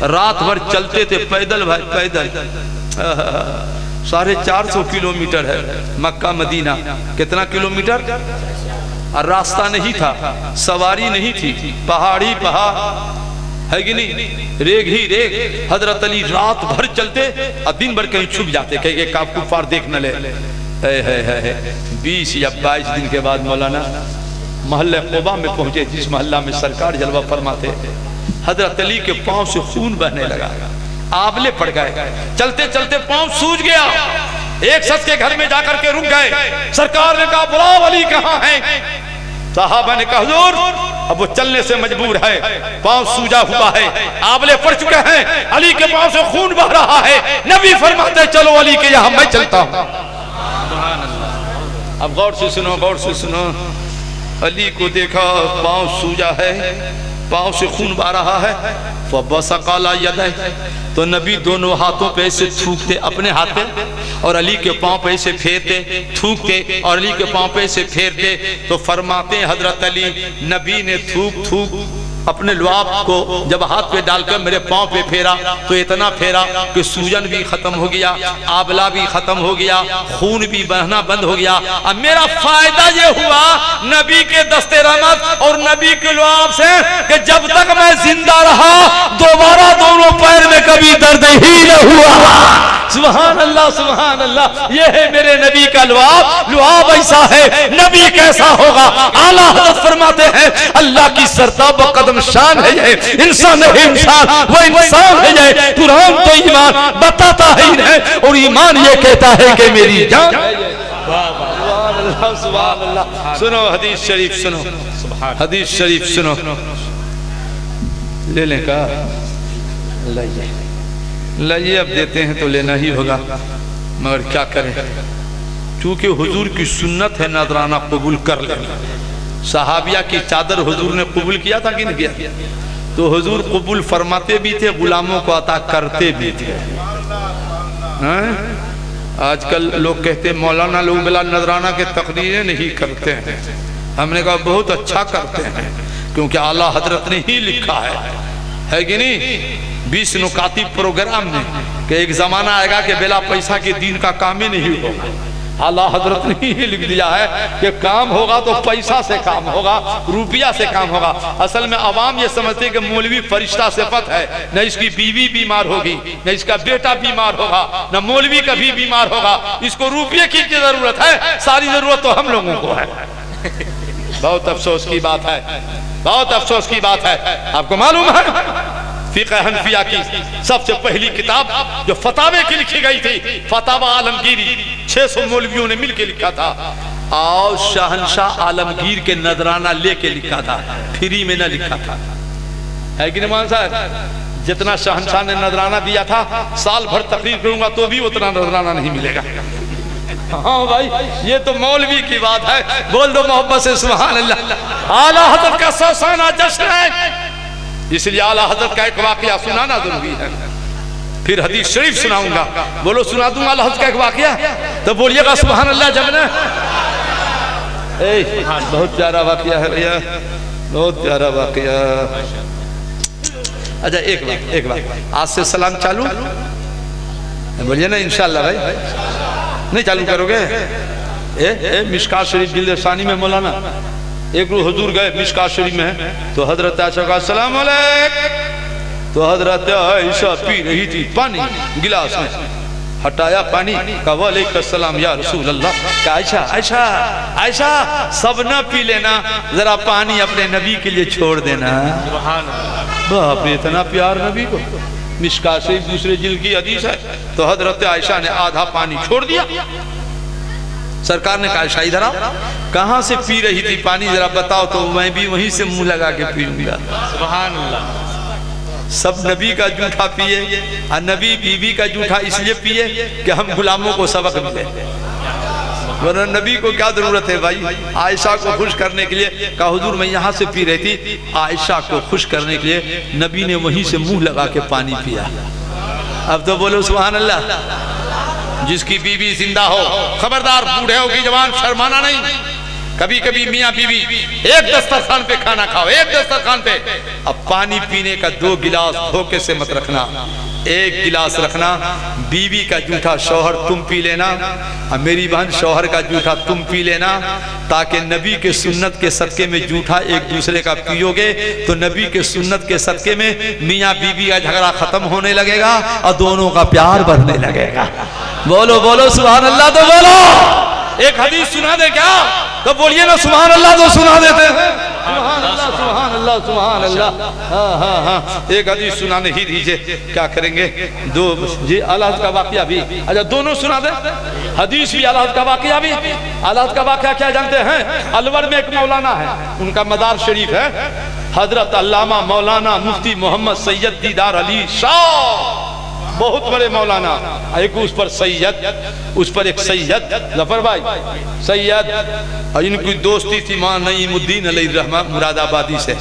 रात भर चलते थे पैदल। भाई पैदल 450 किलोमीटर है मक्का मदीना। कितना किलोमीटर? और रास्ता नहीं था, सवारी नहीं थी, पहाड़ी पहाड़ है कि नहीं, रेग ही रेग। हजरत अली रात भर चलते और दिन भर कहीं छुप जाते, कहीं कुफार देख न ले। 20 या 22 दिन के बाद मौलाना महल्ले क़ुबा में पहुंचे, जिस मोहल्ला में सरकार जलवा फरमाते। हजरत अली के पांव से खून बहने लगा, आबले पड़ गए। चलते चलते पांव सूज गया। एक शख्स के घर में जाकर के रुक गए। सरकार ने कहा बुलाओ अली कहाँ है? साहबा ने कहा हुजूर अब वो चलने से मजबूर है, पांव सूजा हुआ है, आबले पड़ चुके हैं, अली के पांव से खून बह रहा है। नबी फरमाते चलो अली के यहाँ मैं चलता हूँ। अब गौर से सुनो, गौर से सुनो। अली को देखा पांव सूजा है, पांव से खून बह रहा है। फबसकाला यदै, तो नबी दोनों हाथों पे ऐसे थूकते अपने हाथ पे, और अली के पांव पे ऐसे फेरते, थूकते और अली के पांव पे ऐसे फेरते। तो फरमाते हजरत अली नबी ने थूक थूक अपने लुआब को जब हाथ पे डालकर मेरे पांव पे फेरा तो इतना फेरा कि सूजन भी खत्म हो गया, आबला भी खत्म हो गया, खून भी बहना बंद हो गया। अब मेरा फायदा ये हुआ नबी के दस्ते रहमत और नबी के लुआब से कि जब तक मैं जिंदा रहा दोबारा दोनों पैर में कभी दर्द ही न हुआ। सुभान अल्लाह, सुभान अल्लाह। ये है मेरे नबी का लुआब। लुआब ऐसा है, नबी कैसा होगा? आला हज़रत फरमाते हैं अल्लाह की सरताब कदम शान है ये, इंसान है इंसान, वो इंसान है ये। कुरान तो ईमान बताता ही है और ईमान ये कहता है कि मेरी जान है ये। सुभान अल्लाह, सुभान अल्लाह। सुनो हदीस शरीफ सुनो, हदीस शरीफ सुनो। ले लें का लाइए, अब देते हैं तो लेना ही होगा, मगर क्या करें, क्योंकि हुजूर की सुन्नत है नजराना कबूल कर लेना। सहाबिया की चादर हुजूर ने कबूल किया था कि नहीं किया? तो हुजूर कबूल फरमाते भी थे, गुलामों को अता करते भी थे। आजकल लोग कहते मौलाना लोग बिला नजराना के तकरीरें नहीं करते हैं। हमने कहा बहुत अच्छा करते हैं, क्योंकि आला हजरत ने ही लिखा है कि नहीं 20 नुकाती प्रोग्राम में कि एक जमाना आएगा कि बिला पैसा के दीन का काम ही नहीं होगा। आला हजरत ने ही लिख दिया है कि काम होगा तो पैसा से काम होगा, रुपया से काम होगा। असल में अवाम ये समझते कि मौलवी फरिश्ता सिफत है, न इसकी बीवी बीमार होगी, न इसका बेटा बीमार होगा, न मौलवी कभी बीमार होगा। इसको रुपये की जरूरत है, सारी जरूरत तो हम लोगों को है। बहुत अफसोस की बात है, बहुत अफसोस की बात है। आपको मालूम है फ़िक़्ह हनफिया की सबसे पहली किताब जो फतावे की लिखी गई थी, फतावा आलमगीरी, 600 मौलवियों ने मिलकर लिखा था और शहनशाह आलमगीर के नजराना लेके लिखा था, फ्री में न लिखा था। है कि नहीं मान साहब? जितना शहंशाह ने नजराना दिया था, साल भर तकरीर करूंगा तो भी उतना नजराना नहीं मिलेगा। हाँ भाई, ये तो मौलवी की बात है। बोल दो मोहब्बत से सुभान अल्लाह। आला हजरत का 100 साना जश्न है, इसलिए आला हजरत का एक वाकया सुनाना जरूरी है। फिर हदीस शरीफ सुनाऊंगा। बोलो सुना दूंगा आला हजरत का एक वाकया, तो बोलिएगा सुभान अल्लाह। जब ना बहुत प्यारा वाकया है भैया, बहुत प्यारा वाकया। अच्छा एक बात आज से सलाम चालू बोलिए ना इंशाल्लाह भाई। नहीं चालू करोगे? मिशकात शरीफ दिलसानी में मौलाना एक रोज हुजूर गए, मिशकात शरीफ में है, तो हजरत आयशा का अस्सलाम वालेकुम, तो हजरत आयशा पी रही थी पानी गिलास में, हटाया पानी का वालेकुम अस्सलाम या रसूल अल्लाह। का आयशा आयशा आयशा सब न पी लेना, जरा पानी अपने नबी के लिए छोड़ देना। बाप रे, इतना प्यार नबी को। मिशकात शरीफ दूसरे जिल्द की हदीस है। तो हजरत आयशा ने आधा पानी छोड़ दिया। सरकार ने कहा आयशा इधर आओ, कहाँ से पी रही थी पानी जरा बताओ, तो मैं भी वहीं से मुंह लगा के पीऊंगा। सुभान अल्लाह। सब नबी का जूठा पिए, और नबी बीवी का जूठा इसलिए पिए कि हम गुलामों को सबक मिले, वरना नबी को क्या जरूरत है भाई। आयशा को खुश करने के लिए कहा हुजूर मैं यहाँ से पी रही थी, आयशा को खुश करने के लिए नबी ने वहीं से मुंह लगा के पानी पिया। अब तो बोलो सुभान अल्लाह। जिसकी बीवी जिंदा हो, खबरदार बूढ़े हो की जवान शर्माना नहीं। कभी कभी मियाँ बीवी एक दस्तरखान पे खाना खाओ, एक दस्तरखान पे। अब पानी पीने का 2 गिलास धोखे से मत रखना, 1 गिलास रखना। बीवी का जूठा शौहर तुम पी लेना, और मेरी बहन शौहर का जूठा तुम पी लेना, ताकि नबी के सुन्नत के सदके में जूठा एक दूसरे का पियोगे तो नबी के सुन्नत के सदके में मियाँ बीवी का झगड़ा खत्म होने लगेगा और दोनों का प्यार बढ़ने लगेगा। बोलो बोलो सुभान अल्लाह। तो बोलो एक हदीस सुना दे क्या? तो बोलिए ना सुभान अल्लाह। तो सुना देते हैं सुभान अल्लाह सुभान अल्लाह सुभान अल्लाह। हाँ हाँ हाँ, एक हदीस सुनाने ही दीजिए, क्या करेंगे? 2 जी आला हज़रत का वाकया भी। अच्छा दोनों सुना दे, हदीस भी आला हज़रत का वाकया भी। आला हज़रत का वाकया क्या जानते हैं? अलवर में एक मौलाना है, उनका मदार शरीफ है, हजरत अल्लामा मौलाना मुफ्ती मोहम्मद सैयद दीदार अली शाह, बहुत बड़े मौलाना। एक उस पर सैयद, उस पर एक सैयद जफर भाई सैयद, और इनकी दोस्ती थी मां नईमुद्दीन अलैहि रहमत मुरादाबादी से।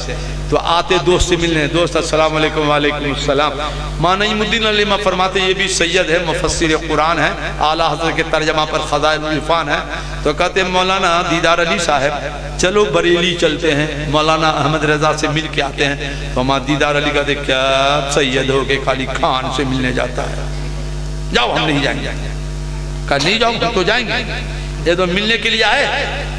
तो आते दोस्त से मिलने, दोस्त अस्सलाम वालेकुम, वालेकुम अस्सलाम। मां नईमुद्दीन अलैहि फरमाते ये भी सैयद है, मुफस्सिर कुरान है, आला हज़रत के तर्जमा पर ख़ज़ाइनुल इरफ़ान है। तो कहते मौलाना दीदार अली साहब चलो बरेली चलते हैं, मौलाना अहमद रजा से मिल के आते हैं। तो मां दीदार अली कहते क्या सैयद हो के खाली खान से मिलने जाता है, जाओ हम नहीं जाएंगे। कहा नहीं जाओ हम तो जाएंगे, ये तो मिलने के लिए आए।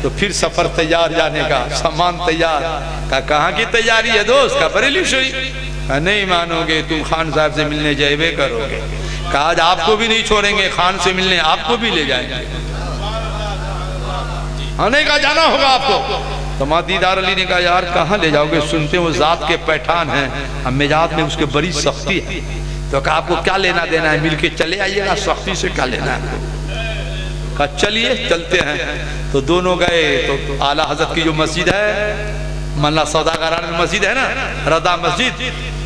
तो फिर सफर तैयार जाने का, सामान तैयार। का कहाँ की तैयारी है दोस्त? का बरेली शरीफ। नहीं मानोगे, तुम खान साहब से मिलने जाए करोगे। कहा आज आपको भी नहीं छोड़ेंगे, खान से मिलने आपको भी ले जाएंगे। आने का जाना होगा आपको। तो मां दीदार अली ने कहा यार कहाँ ले जाओगे? सुनते वो जात के पैठान हैं, मिजाज में उसके बड़ी सख्ती है। तो कहा आपको क्या लेना देना है, मिलके चले आइएगा, सख्ती से क्या लेना है? कहा चलिए चलते हैं। तो दोनों गए। तो आला हजरत की जो मस्जिद है, मल्ला सौदागरान में मस्जिद है ना, रदा मस्जिद,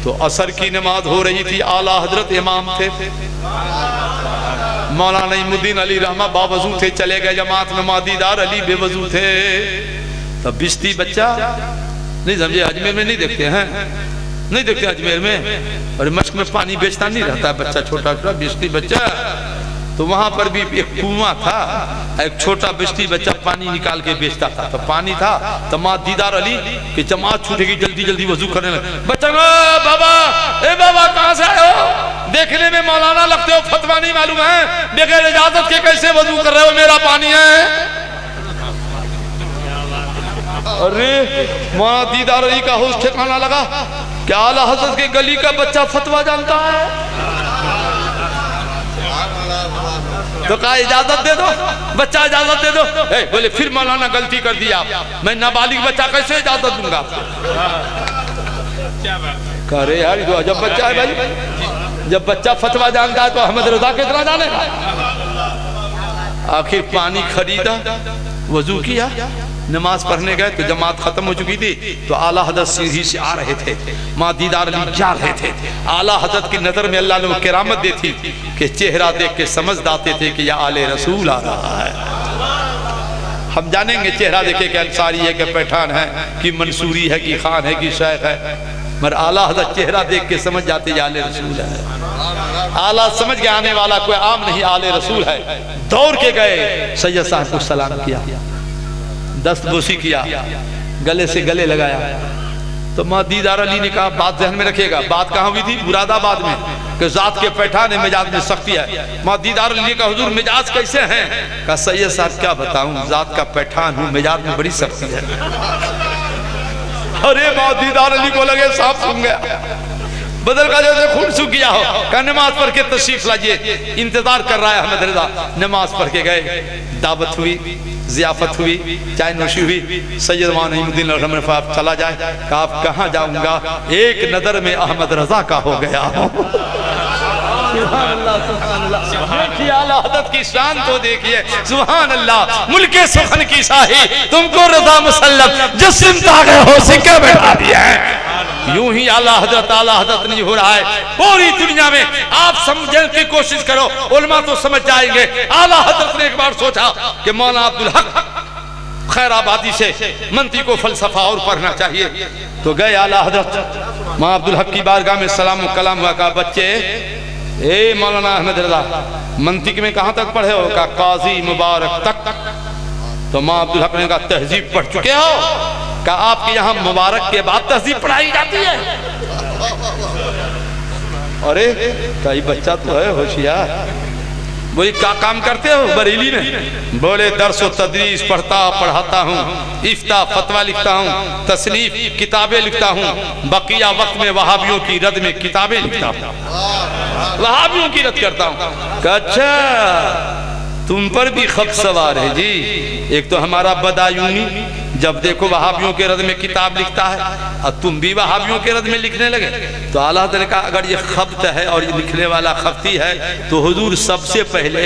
तो असर की नमाज हो रही थी, आला हजरत इमाम थे, मौलाना नईमुद्दीन अली रहमा बावजू थे, चले गए जमात में, दीदार अली बेवजू थे। तब बिस्ती बच्चा नहीं समझे, अजमेर में नहीं देखते हैं, नहीं देखते अजमेर में, और मश्क में पानी बेचता नहीं रहता बच्चा, छोटा छोटा बिस्ती बच्चा। तो वहां पर भी एक कुआं था, एक छोटा बिस्ती बच्चा पानी निकाल के बेचता था। तो पानी था, तो मां दीदार अली की जमात छूटेगी, जल्दी जल्दी वजू करने लगे। बच्चा बाबा, ए बाबा कहाँ से आए हो? देखने में मौलाना लगते हो, फतवा नहीं मालूम है, बगैर इजाजत के कैसे वजू कर रहे हो? मेरा पानी है। अरे मौलाना दीदार अली का होश ठिकाना लगा, क्या आला हज़रत के गली का बच्चा फतवा जानता है? तो कहा इजाजत दे दो, बच्चा इजाजत दे दो। बोले फिर मौलाना गलती कर दिया, मैं नाबालिग बच्चा कैसे इजाजत दूंगा? अरे यार जो अजब बच्चा है भाई, जब बच्चा फतवा जानता है तो अहमद रजा कितना जानेगा? आखिर पानी खरीदा, वजू किया, नमाज पढ़ने गए तो जमात खत्म हो चुकी थी, तो आला हजरत सीढ़ी से आ रहे थे, माँ दीदार अली जा रहे थे। आला हजरत की नजर में अल्लाह ने किरामत दी थी कि चेहरा देख के समझ जाते थे कि यह आले रसूल आ रहा है। हम जानेंगे चेहरा देखे कि अंसारी है कि पठान है कि मंसूरी है कि खान है कि शेख है, मगर आला हजरत चेहरा देख के समझ जाते ये आले रसूल है। आला समझ के आने वाला कोई आम नहीं, आले रसूल है। दौड़ के गए, सैयद साहब को सलाम किया, दस्तबोसी किया, गले से गले लगाया। तो माँ दीदार अली ने कहा, बात ध्यान में रखिएगा, बात कहाँ हुई थी? मुरादाबाद में, कि जात के पैठान है, मिजाज में सख्ती है। माँ दीदार अली का हुजूर मिजाज कैसे हैं? कहा सैयद साहब क्या बताऊं, जात का पैठान हूँ, मिजाज में बड़ी सख्ती है। अरे माँ दीदार अली को लगे सांप सूंघ गया, बदल का जैसे खून सूख गया हो। कहा नमाज पढ़ के तशरीफ लाइए, इंतजार कर रहा है अहमद रजा। नमाज पढ़ के गए, दावत हुई, जियाफत हुई, चाय नोशी हुई। सैयद नईमुद्दीन रहमतुल्लाह साहब चला जाए, कहा आप कहाँ जाऊंगा, एक नजर में अहमद रजा का हो गया। देखिए आला हज़रत की शान तो देखिए, सुभान अल्लाह। मुल्के सुखन की शाही, तुमको रजा मुसल्लम जिस्म तागे हो सिक्के बैठा दिया है। यूं ही आला हजरत नहीं हो रहा है पूरी दुनिया में। आप समझने की कोशिश करो, उलमा तो समझ जाएंगे। आला हजरत ने एक बार सोचा कि मौलाना अब्दुल हक खैराबादी से मंत्री को फलसफा और पढ़ना चाहिए, तो गए आला हजरत मां अब्दुल हक की बारगाह में सलाम कलाम हुआ। कहा बच्चे, ए मौलाना अहमद रजा मंतिक में कहां तक पढ़े हो? कहा काजी मुबारक तक। तो मां अब्दुल हक ने कहा तहजीब पढ़ चुके हो? कहा आपके यहाँ मुबारक के बाद तहजीब पढ़ाई जाती है? अरे कई बच्चा तो है होशियार। बोले क्या काम करते हो बरेली में? बोले दर्स व तदरीस पढ़ाता हूँ, इफ्ता फतवा लिखता हूँ, तसनीफ किताबें लिखता हूँ, बकिया वक्त में वहाबियों की रद में किताबें लिखता हूँ, वहाबियों की रद करता हूँ। अच्छा तुम पर भी खत सवार है जी। एक तो हमारा बदायूनी जब देखो वहाबियों के रद में किताब लिखता है, और तुम भी वहाबियों के रद में लिखने लगे। तो आला हज़रत ने कहा अगर ये खब्त है और ये लिखने वाला खफ्ती है, तो हुजूर सबसे पहले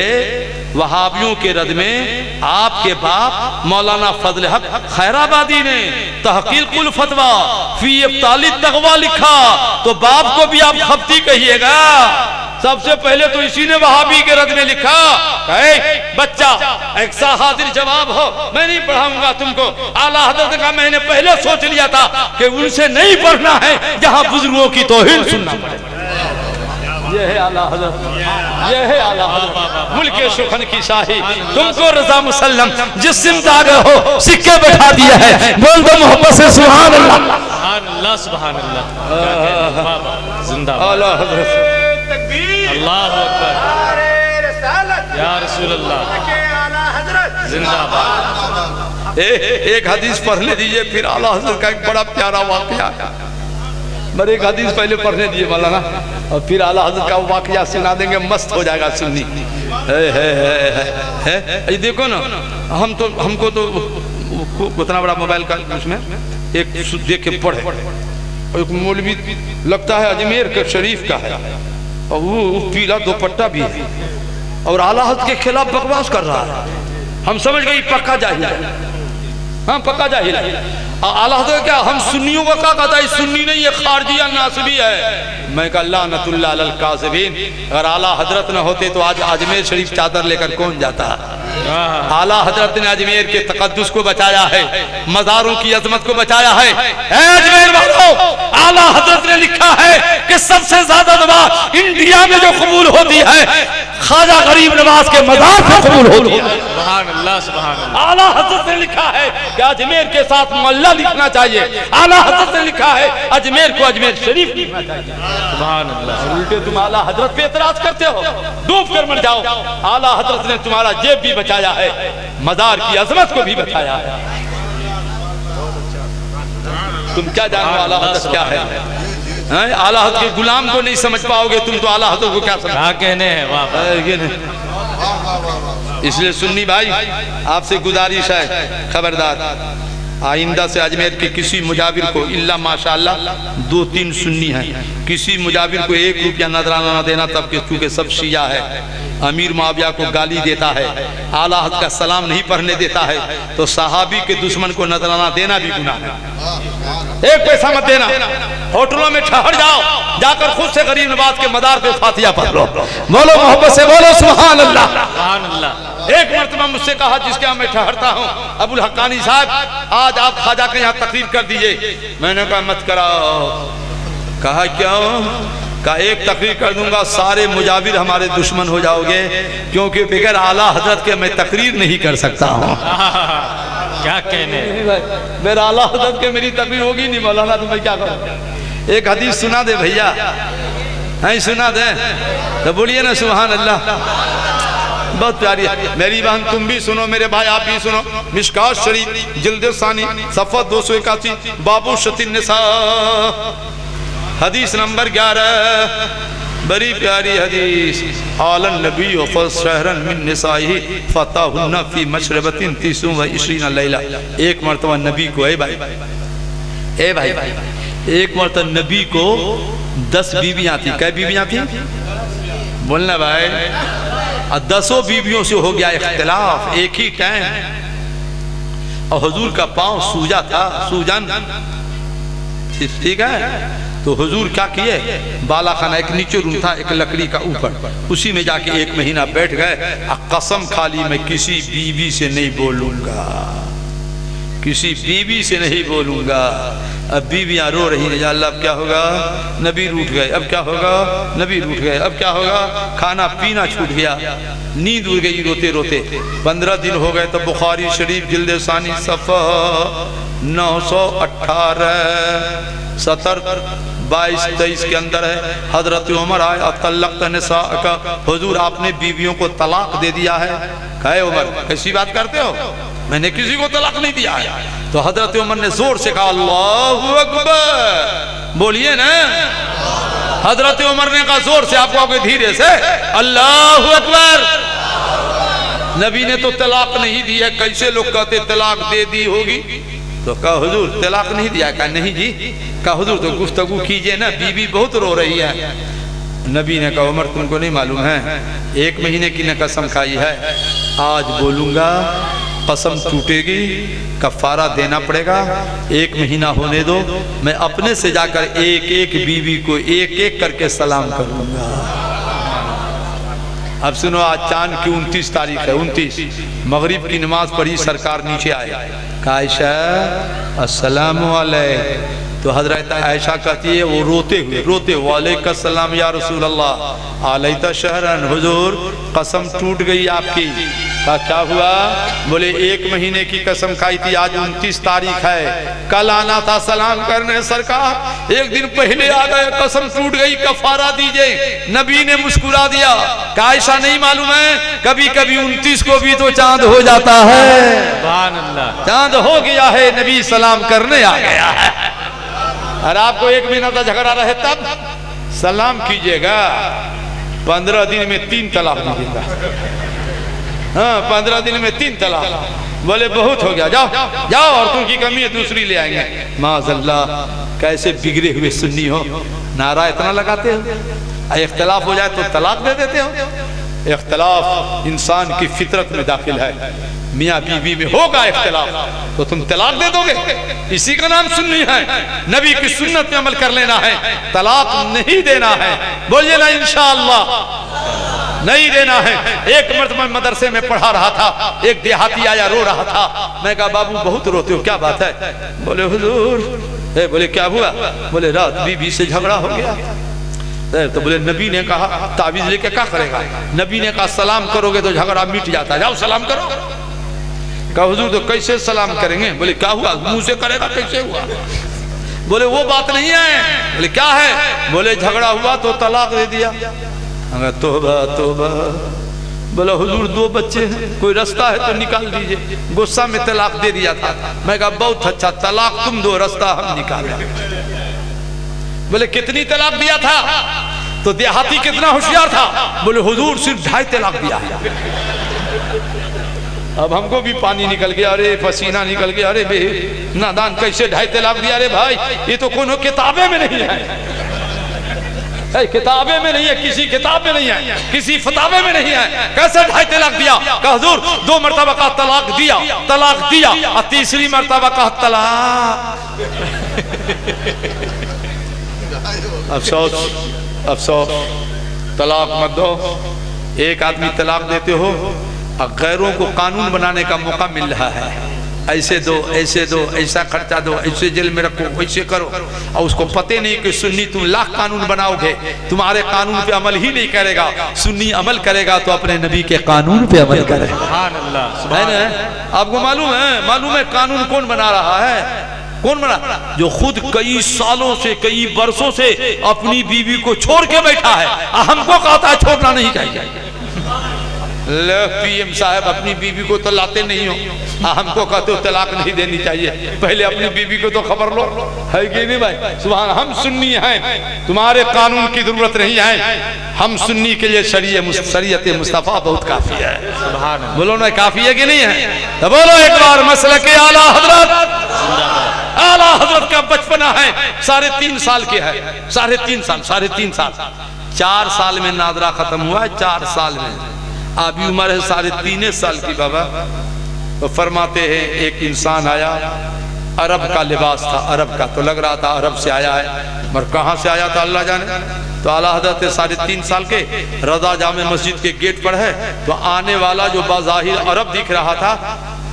वहाबियों के रद में आपके बाप मौलाना फजल हक खैराबादी ने तहकीकुल फतवा फी इब्ताली तगवा लिखा, तो बाप को भी आप खफ्ती कहिएगा। सबसे पहले तो इसी ने वहाबी के रद में लिखा। बच्चा एक सा हाजिर जवाब हो, मैं नहीं पढ़ाऊंगा तुमको। आला हज़रत का मैंने पहले सोच लिया था कि उनसे नहीं पढ़ना है जहां बुजुर्गों की तौहीन सुनना पड़ेगा। ये है आला हज़रत, ये है आला हज़रत, मुल्के सुखन की शाही, तुमको रजा मुसल्लम जिस्म तागे हो सिक्के बैठा दिया है। बोल दो मोहब्बत से सुभान अल्लाह, सुभान अल्लाह, सुभान अल्लाह। जिंदाबाद आला हज़रत, अल्लाहु अकबर, या रसूल अल्लाह, जिंदाबाद। एक हदीस पढ़ने दीजिए, फिर आला हज़रत का एक बड़ा प्यारा वाक़या है। पर एक हदीस पहले पढ़ने दीजिए मौलाना, और फिर आला हज़रत का वाक़या सुना देंगे, मस्त हो जाएगा सुन्नी। है देखो ना, हमको तो उतना बड़ा मोबाइल का उसमें एक देख के पढ़े, एक मौलवी लगता है अजमेर के शरीफ का है, और वो पीला दुपट्टा भी है, और आला हज़रत के खिलाफ बकवास कर रहा है। हम समझ गए पक्का जाहिल है, हाँ पक्का जाहिल है। आला हज़रत क्या हम सुन्नियों का क्या कहता है? सुन्नी नहीं, ये खारजिया नासबी है। मैं कहा लानतुल्लाह अलल काज़िबीन। अगर आला हज़रत न होते तो आज अजमेर शरीफ चादर लेकर कौन जाता? आला हज़रत ने अजमेर के तकद्दुस को बचाया है, मज़ारों की अजमत को बचाया है। अजमेर वालों, आला हज़रत ने लिखा है कि सबसे ज्यादा नमाज इंडिया में जो कबूल होती है ख्वाजा गरीब नवाज के मज़ार से कबूल होती है। सुभान अल्लाह, सुभान अल्लाह। आला हज़रत ने लिखा है कि अजमेर के साथ मोहल्ला लिखना चाहिए। आला हज़रत ने लिखा है अजमेर को अजमेर शरीफ लिखना चाहिए। सुभान अल्लाह। उल्टे तुम आला हज़रत पे एतराज करते हो, डूब कर मर जाओ। आला हज़रत ने तुम्हारा जेब भी बचाया है, मज़ार की अजमत को भी बचाया है। तुम क्या जानो आला हज़रत क्या है? आला हज़रत के गुलाम को नहीं समझ पाओगे तुम, तो आला हज़रत को क्या समझ? क्या कहने हैं वहाँ? इसलिए सुन्नी भाई आपसे गुजारिश है, खबरदार आइंदा से अजमेर के किसी मुजाविर को, इल्ला माशाअल्लाह 2-3 सुन्नी हैं, किसी मुजाविर को 1 रुपया नजराना न देना, तब के चूंकि सब शिया है। अमीर मुआविया को गाली देता है, आला हज़रत का सलाम नहीं पढ़ने देता है, तो सहाबी के दुश्मन को नजराना देना भी गुनाह है। एक पैसा मत देना, होटलों में ठहर जाओ, जाकर खुद से गरीब नवाज के मदार पे फातिहा पढ़ लो। बोलो मोहब्बत से बोलो सुभान अल्लाह। सुभान अल्लाह। एक मर्तबा मुझसे कहा जिसके यहाँ मैं ठहरता हूँ, अबुल हक्कानी साहब आज आप ख्वाजा के यहाँ तकरीर कर दीजिए। मैंने कहा मत कराओ। कहा क्यों? कहा एक तकरीर कर दूंगा सारे मुजाविर हमारे दुश्मन हो जाओगे, क्योंकि बगैर आला हजरत के मैं तकरीर नहीं कर सकता हूँ। क्या कहने, मेरा आला हजरत के मेरी तकरीर होगी नहीं मौलाना, तो मैं क्या करूँ? एक हदीस सुना दे भैया, नहीं सुना दे तो बोलिए ना सुभान अल्लाह। बहुत प्यारी है मेरी बहन, तुम भी सुनो, मेरे भाई आप भी सुनो। मिशकात शरीफ जिल्द सानी सफ़ा 281 बाबू शतीन निसा हदीस नंबर 11, बड़ी प्यारी हदीस। आलन नबी शहरन मिन निसाई फताहुन्ना फी मशरबतिन 30 व 20 लैला। एक मरतबा नबी को, ए भाई एक मरतबा नबी को 10 बीवियां थी। कै बीवियां थी? बोलना भाई। और 10 बीवियों से हो गया इख्तिलाफ एक ही टाइम, और हुजूर का पांव सूजा था, सूजन, ठीक है। तो हुजूर क्या किए, बाला खाना एक नीचे रूम था, एक लकड़ी का ऊपर, उसी में जाके 1 महीना बैठ गए। कसम खाली मैं किसी बीवी से नहीं बोलूंगा, किसी बीवी से नहीं बोलूंगा। अब बीवियां रो रही हैं, या अल्लाह अब क्या होगा? नबी रूठ गए, अब क्या होगा? नबी रूठ गए, अब क्या होगा? खाना पीना छूट गया, नींद उड़ गई रोते रोते। 15 दिन हो गए तो बुखारी शरीफ जिल्द सानी सफ़ा 918 70 22 23 के अंदर है। हजरत उमर आए, तल्लक़्त निसा का, हुजूर आपने बीवियों को तलाक दे दिया है। कहे उमर कैसी बात करते हो, मैंने किसी को तलाक नहीं दिया है। तो हजरत उमर ने जोर से कहा अल्लाहु अकबर, बोलिए ना। हजरत उमर ने कहा जोर से, आपको आगे धीरे से, अल्लाहु अकबर। नबी ने तो तलाक नहीं दिया। कैसे लोग कहते तलाक दे दी होगी, तो कहा हुजूर तलाक नहीं दिया। कहा नहीं जी। कहा हुजूर तो गुफ्तगू कीजिए ना, बीवी बहुत रो रही है। नबी ने कहा उमर तुमको नहीं मालूम है 1 महीने की ने कसम खाई है, आज बोलूंगा कसम टूटेगी, कफारा देना पड़ेगा। 1 महीना होने दो, मैं अपने से जाकर एक एक बीवी को एक एक करके सलाम करूंगा। अब सुनो, आज चांद की 29 तारीख है, 29 मगरिब की नमाज पढ़ी, सरकार नीचे आए, कहा आयशा अस्सलामु अलैकुम। तो हजरत आयशा कहती है वो रोते वालेकुम अस्सलाम या रसूल अल्लाह अलैता शहरन, हुजूर कसम टूट गई आपकी। कहा क्या हुआ? बोले 1 महीने की कसम खाई थी, आज 29 तारीख है, कल आना था सलाम करने, सरकार 1 दिन पहले आ गए, कसम टूट गई, कफारा दीजिए। नबी ने मुस्कुरा दिया, कहा आयशा नहीं मालूम है कभी कभी 29 को भी तो चांद हो जाता है। सुभान अल्लाह। चांद हो गया है, नबी सलाम करने आ गया है। और आपको 1 महीना का झगड़ा रहे तब सलाम कीजिएगा। 15 दिन में 3 तलाक दीजिएगा। हाँ 15 दिन में 3 तलाक। बोले बहुत हो गया, जाओ जाओ, औरतों की कमी है दूसरी ले आएंगे। माज़अल्लाह, कैसे बिगड़े हुए सुन्नी हो, नारा इतना लगाते हो, इख्तलाफ हो जाए तो तलाक दे देते हो। इख्तलाफ इंसान की फितरत में दाखिल है। मियाँ बीवी में होगा इख्तलाफ तो तुम तलाक दे दोगे, इसी का नाम सुन्नी है। नबी की सुन्नत पे अमल कर लेना है, तलाक नहीं देना है। बोलिए ना इंशाअल्लाह, नहीं देना है। एक मर्तबा मदरसे में पढ़ा रहा था, एक देहाती आया रो रहा था। मैं कहा बाबू बहुत रोते हो, क्या बात है? बोले हुजूर। बोले क्या हुआ? बोले रात बीवी से झगड़ा हो गया। तो बोले नबी ने कहा ताबीज लेके क्या करेगा? नबी ने कहा सलाम करोगे तो झगड़ा मिट जाता है, जाओ सलाम करो। कहा हुजूर तो कैसे सलाम करेंगे? बोले क्या हुआ? मुंह से करेगा, कैसे हुआ? बोले वो बात नहीं है। बोले क्या है? बोले झगड़ा हुआ तो तलाक दे दिया। तोबा तोबा। बोला हुजूर 2 बच्चे हैं, कोई रास्ता है तो निकाल दीजिए। गुस्सा में तलाक दे दिया था। मैं कहा बहुत अच्छा, तलाक तुम दो, रास्ता हम निकालें। बोले कितनी तलाक दिया था? तो देहाती कितना होशियार था, बोले हुजूर सिर्फ 2.5 तलाक दिया है। अब हमको भी पानी निकल गया, अरे पसीना निकल गया, अरे बे नादान कैसे 2.5 तलाक दिया? अरे भाई ये तो कोनो किताबे में नहीं है। किताबे में नहीं है, किसी किताब में नहीं है, किसी फतावे में नहीं है। कैसे 2.5 तलाक दिया? कहा हुजूर 2 मरतबा का तलाक दिया और तीसरी मरतबा का तलाक। अफसोस तलाक मत दो। एक आदमी तलाक देते हो और गैरों को कानून बनाने का मौका मिल रहा है। ऐसे दो, ऐसे दो, ऐसा खर्चा दो, ऐसे जेल में रखो, वैसे करो, और उसको पते नहीं कि सुन्नी तुम लाख कानून बनाओगे, तुम्हारे कानून पे अमल ही नहीं करेगा। सुन्नी अमल करेगा तो अपने नबी के कानून पे अमल करेगा। सुभान अल्लाह। है ना? आपको मालूम है कानून कौन बना रहा है? कौन बना? जो खुद कई सालों से, कई वर्षों से अपनी बीवी को छोड़ के बैठा है। हमको कहता है छोड़ना नहीं चाहिए। पीएम साहब अपनी बीवी को तो लाते नहीं हो, हमको कहते हो तलाक नहीं देनी चाहिए। पहले अपनी बीवी को तो खबर लो, है कि नहीं भाई? सुभान। हम सुन्नी हैं, तुम्हारे कानून की जरूरत नहीं है। हम सुन्नी के लिए शरीयत मुस्तफा बहुत काफी है। सुभान। बोलो ना, काफी है कि नहीं है? तो बोलो एक बार मसलक आला हजरत। आला हजरत का बचपना है 3.5 साल के है। 3.5 साल। 4 साल में नादरा खत्म हुआ है। 4 साल में अभी उम्र है 3.5 साल की बाबा। तो फरमाते हैं एक इंसान आया, अरब का लिबास था, अरब का, तो लग रहा था अरब से आया है, मगर कहाँ से आया था अल्लाह जाने। तो आला हज़रत 3.5 साल के रज़ा जामे मस्जिद के गेट पर है। तो आने वाला जो बाज़ाहिर अरब दिख रहा था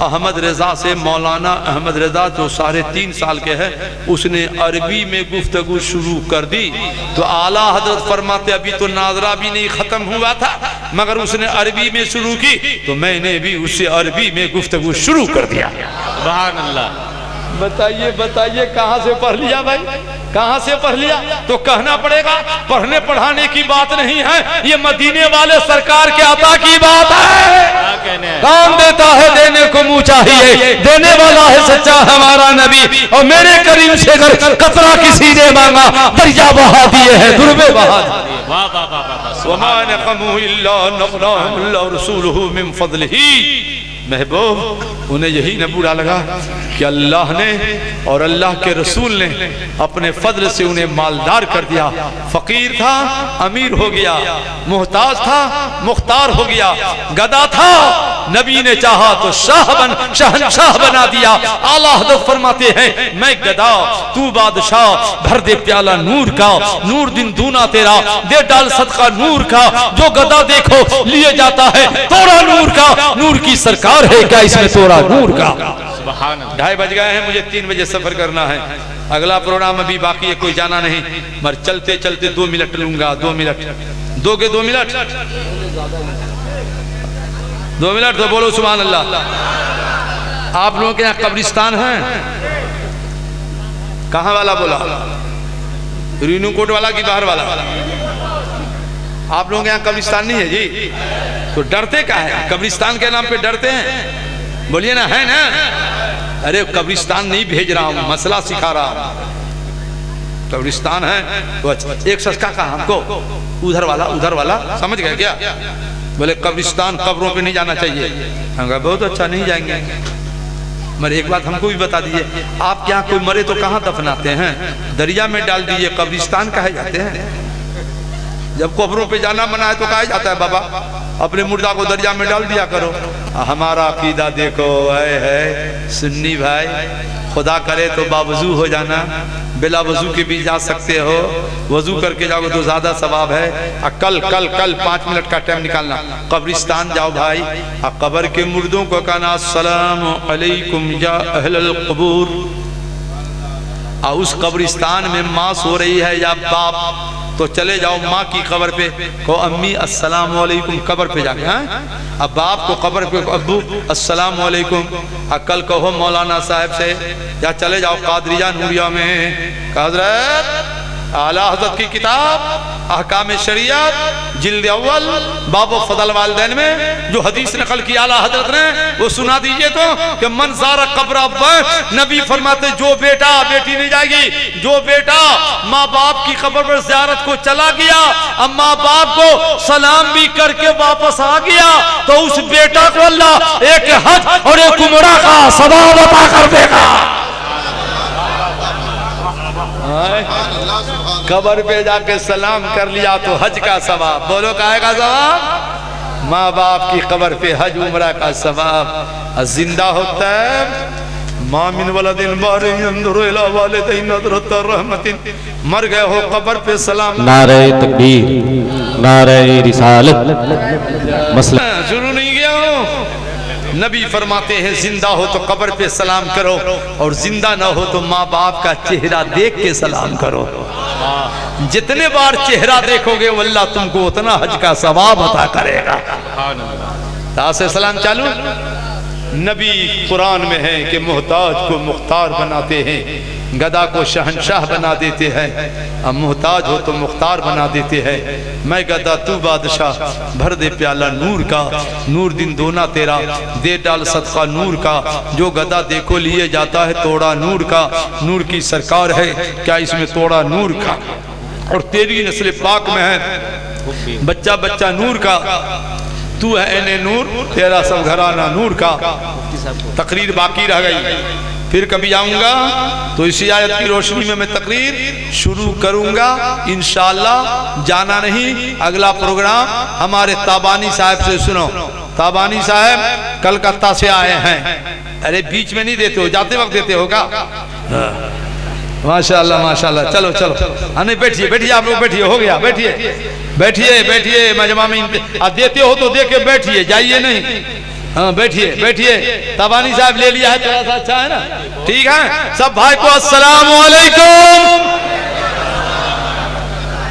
अहमद रजा से, मौलाना अहमद रजा जो 3.5 साल के हैं, उसने अरबी में गुफ्तगू शुरू कर दी। तो आला हजरत फरमाते अभी तो नाजरा भी नहीं खत्म हुआ था मगर उसने अरबी में शुरू की, तो मैंने भी उससे अरबी में गुफ्तगू शुरू कर दिया। सुभान अल्लाह। बताइए कहाँ से पढ़ लिया भाई? कहाँ से पढ़ लिया? तो कहना पड़ेगा पढ़ने पढ़ाने की बात नहीं है, ये मदीने वाले सरकार के अता की बात है। काम देता है, देने को मुँह चाहिए, देने वाला है सच्चा हमारा नबी। और मेरे करीम से अगर कतरा किसी ने मांगा, दरिया बहा दिए हैं, दुर्बे बहा दिए। महबूब उन्हें यही न बुरा लगा कि अल्लाह ने और अल्लाह के रसूल ने अपने फजल से उन्हें मालदार कर दिया। फकीर था, अमीर हो गया, मोहताज था, मुख्तार हो गया, गदा था, नबी ने चाहा तो शहनशाह बना दिया। आला हज़रत फरमाते हैं मैं गदा, तू बादशाह, भर दे प्याला नूर का, नूर दिन दूना तेरा, दे डाल सदका नूर का। जो गदा देखो लिए जाता है तोड़ा नूर का, नूर की सरकार है क्या इसमें तोड़ा नूर का। 2:30 बज गए हैं, मुझे 3 बजे सफर करना है। अगला प्रोग्राम अभी बाकी है, कोई जाना नहीं, मगर चलते चलते 2 मिनट लूंगा। 2 मिनट दोगे? 2 मिनट 2 मिनट तो बोलो सुभान अल्लाह। आप लोगों के यहाँ कब्रिस्तान है? कहाँ वाला बोला? रीनू कोट वाला कि बाहर वाला? आप लोगों के यहाँ कब्रिस्तान नहीं है जी, तो डरते क्या है? कब्रिस्तान के नाम पे डरते हैं? बोलिए ना, है ना? अरे कब्रिस्तान नहीं भेज रहा हूँ, मसला सिखा रहा हूँ। कब्रिस्तान है तो अच्छा। एक सस्ता कहा हमको, उधर वाला समझ गए क्या? बोले कब्रिस्तान, कब्रों पे नहीं जाना चाहिए। हम कहा बहुत अच्छा, नहीं जाएंगे, मगर एक बात हमको भी बता दीजिए, आप क्या कोई मरे तो कहाँ दफनाते हैं? दरिया में डाल दीजिए, कब्रिस्तान कहे जाते हैं? जब कब्रों पे जाना मना है तो कहा जाता है बाबा अपने मुर्दा को दरिया में डाल दिया करो। हमारा अकीदा देखो है सुन्नी भाई, खुदा करे तो बावजू हो जाना, बिला वजू के भी जा सकते हो, वजू करके जाओगे तो ज्यादा सवाब है। कल 5 मिनट का टाइम निकालना, कब्रिस्तान जाओ भाई, कब्र के मुर्दों को कहना अस्सलामु अलैकुम या अहलल कबूर। उस कब्रिस्तान में माँ सो रही है या बाप, तो चले जाओ माँ की कब्र पे, को अम्मी अस्सलाम वालेकुम, कब्र पे जाके। अब बाप को कब्र पे अब्बू अस्सलाम वालेकुम। कल कहो मौलाना साहब से, या चले जाओ कादरिया नूरिया में, हज़रत आला हज़रत की किताब अहकाम शरीयत जिल्द अव्वल बाब फदल वालिदैन में जो हदीस नकल की आला हज़रत ने, वो सुना दीजिए तो कि मन ज़ारा कब्र अब्बा, नबी फरमाते जो बेटा, बेटी नहीं जाएगी, जो बेटा माँ बाप की कब्र पर ज़ियारत को चला गया, अब माँ बाप को सलाम भी करके वापस आ गया, तो उस बेटा को अल्लाह एक हज और एक उम्रा का सवाब अता कर देगा। कब्र पे जाके सलाम कर लिया तो हज का सवाब। बोलो काहे का सवाब? माँ बाप की कब्र पे हज उम्रा का सवाब। जिंदा होता है मामिन वलदिन बारे यंदुरु इला वालिदैन नदरत रहमतिन। मर गए हो कब्र पे सलाम। नारे तकबीर, नारे रिसालत। मसला शुरू नहीं किया हो। नबी फरमाते हैं जिंदा हो तो कब्र पे सलाम करो, और जिंदा ना हो तो माँ बाप का चेहरा देख के सलाम करो। जितने बार चेहरा देखोगे वो अल्लाह तुमको उतना हज का सवाब अता करेगा। तासे सलाम चालू। नबी कुरान में है कि मोहताज को मुख्तार बनाते हैं, गदा को शहनशाह बना देते हैं, अब मोहताज हो तो मुख्तार बना देते हैं। मैं गदा तू बादशाह, भर दे प्याला नूर का, नूर दिन दोना तेरा, दे डाल सदका नूर का। जो गदा देखो लिए जाता है तोड़ा नूर का, नूर की सरकार है क्या इसमें तोड़ा नूर का। और तेरी नस्ल पाक में है बच्चा बच्चा नूर का, तू है एने नूर, तेरा सब घराना नूर का। तकरीर बाकी रह गई, फिर कभी आऊंगा तो इसी आयत की रोशनी में मैं तकरीर शुरू करूंगा इंशाअल्लाह। जाना नहीं, अगला प्रोग्राम हमारे ताबानी साहब से सुनो। ताबानी साहब कलकत्ता से आए हैं। अरे बीच में नहीं देते हो, जाते वक्त देते होगा। माशाल्लाह माशाल्लाह। चलो चलो, नहीं बैठिए बैठिए, आप लोग बैठिए, हो गया, बैठिए बैठिए बैठिए। मजमा में देते हो तो दे के बैठिए, जाइए नहीं। हाँ बैठिए बैठिए। तबानी साहब ले लिया है, थोड़ा सा अच्छा है ना, ठीक है। सब भाई को अस्सलाम वालेकुम।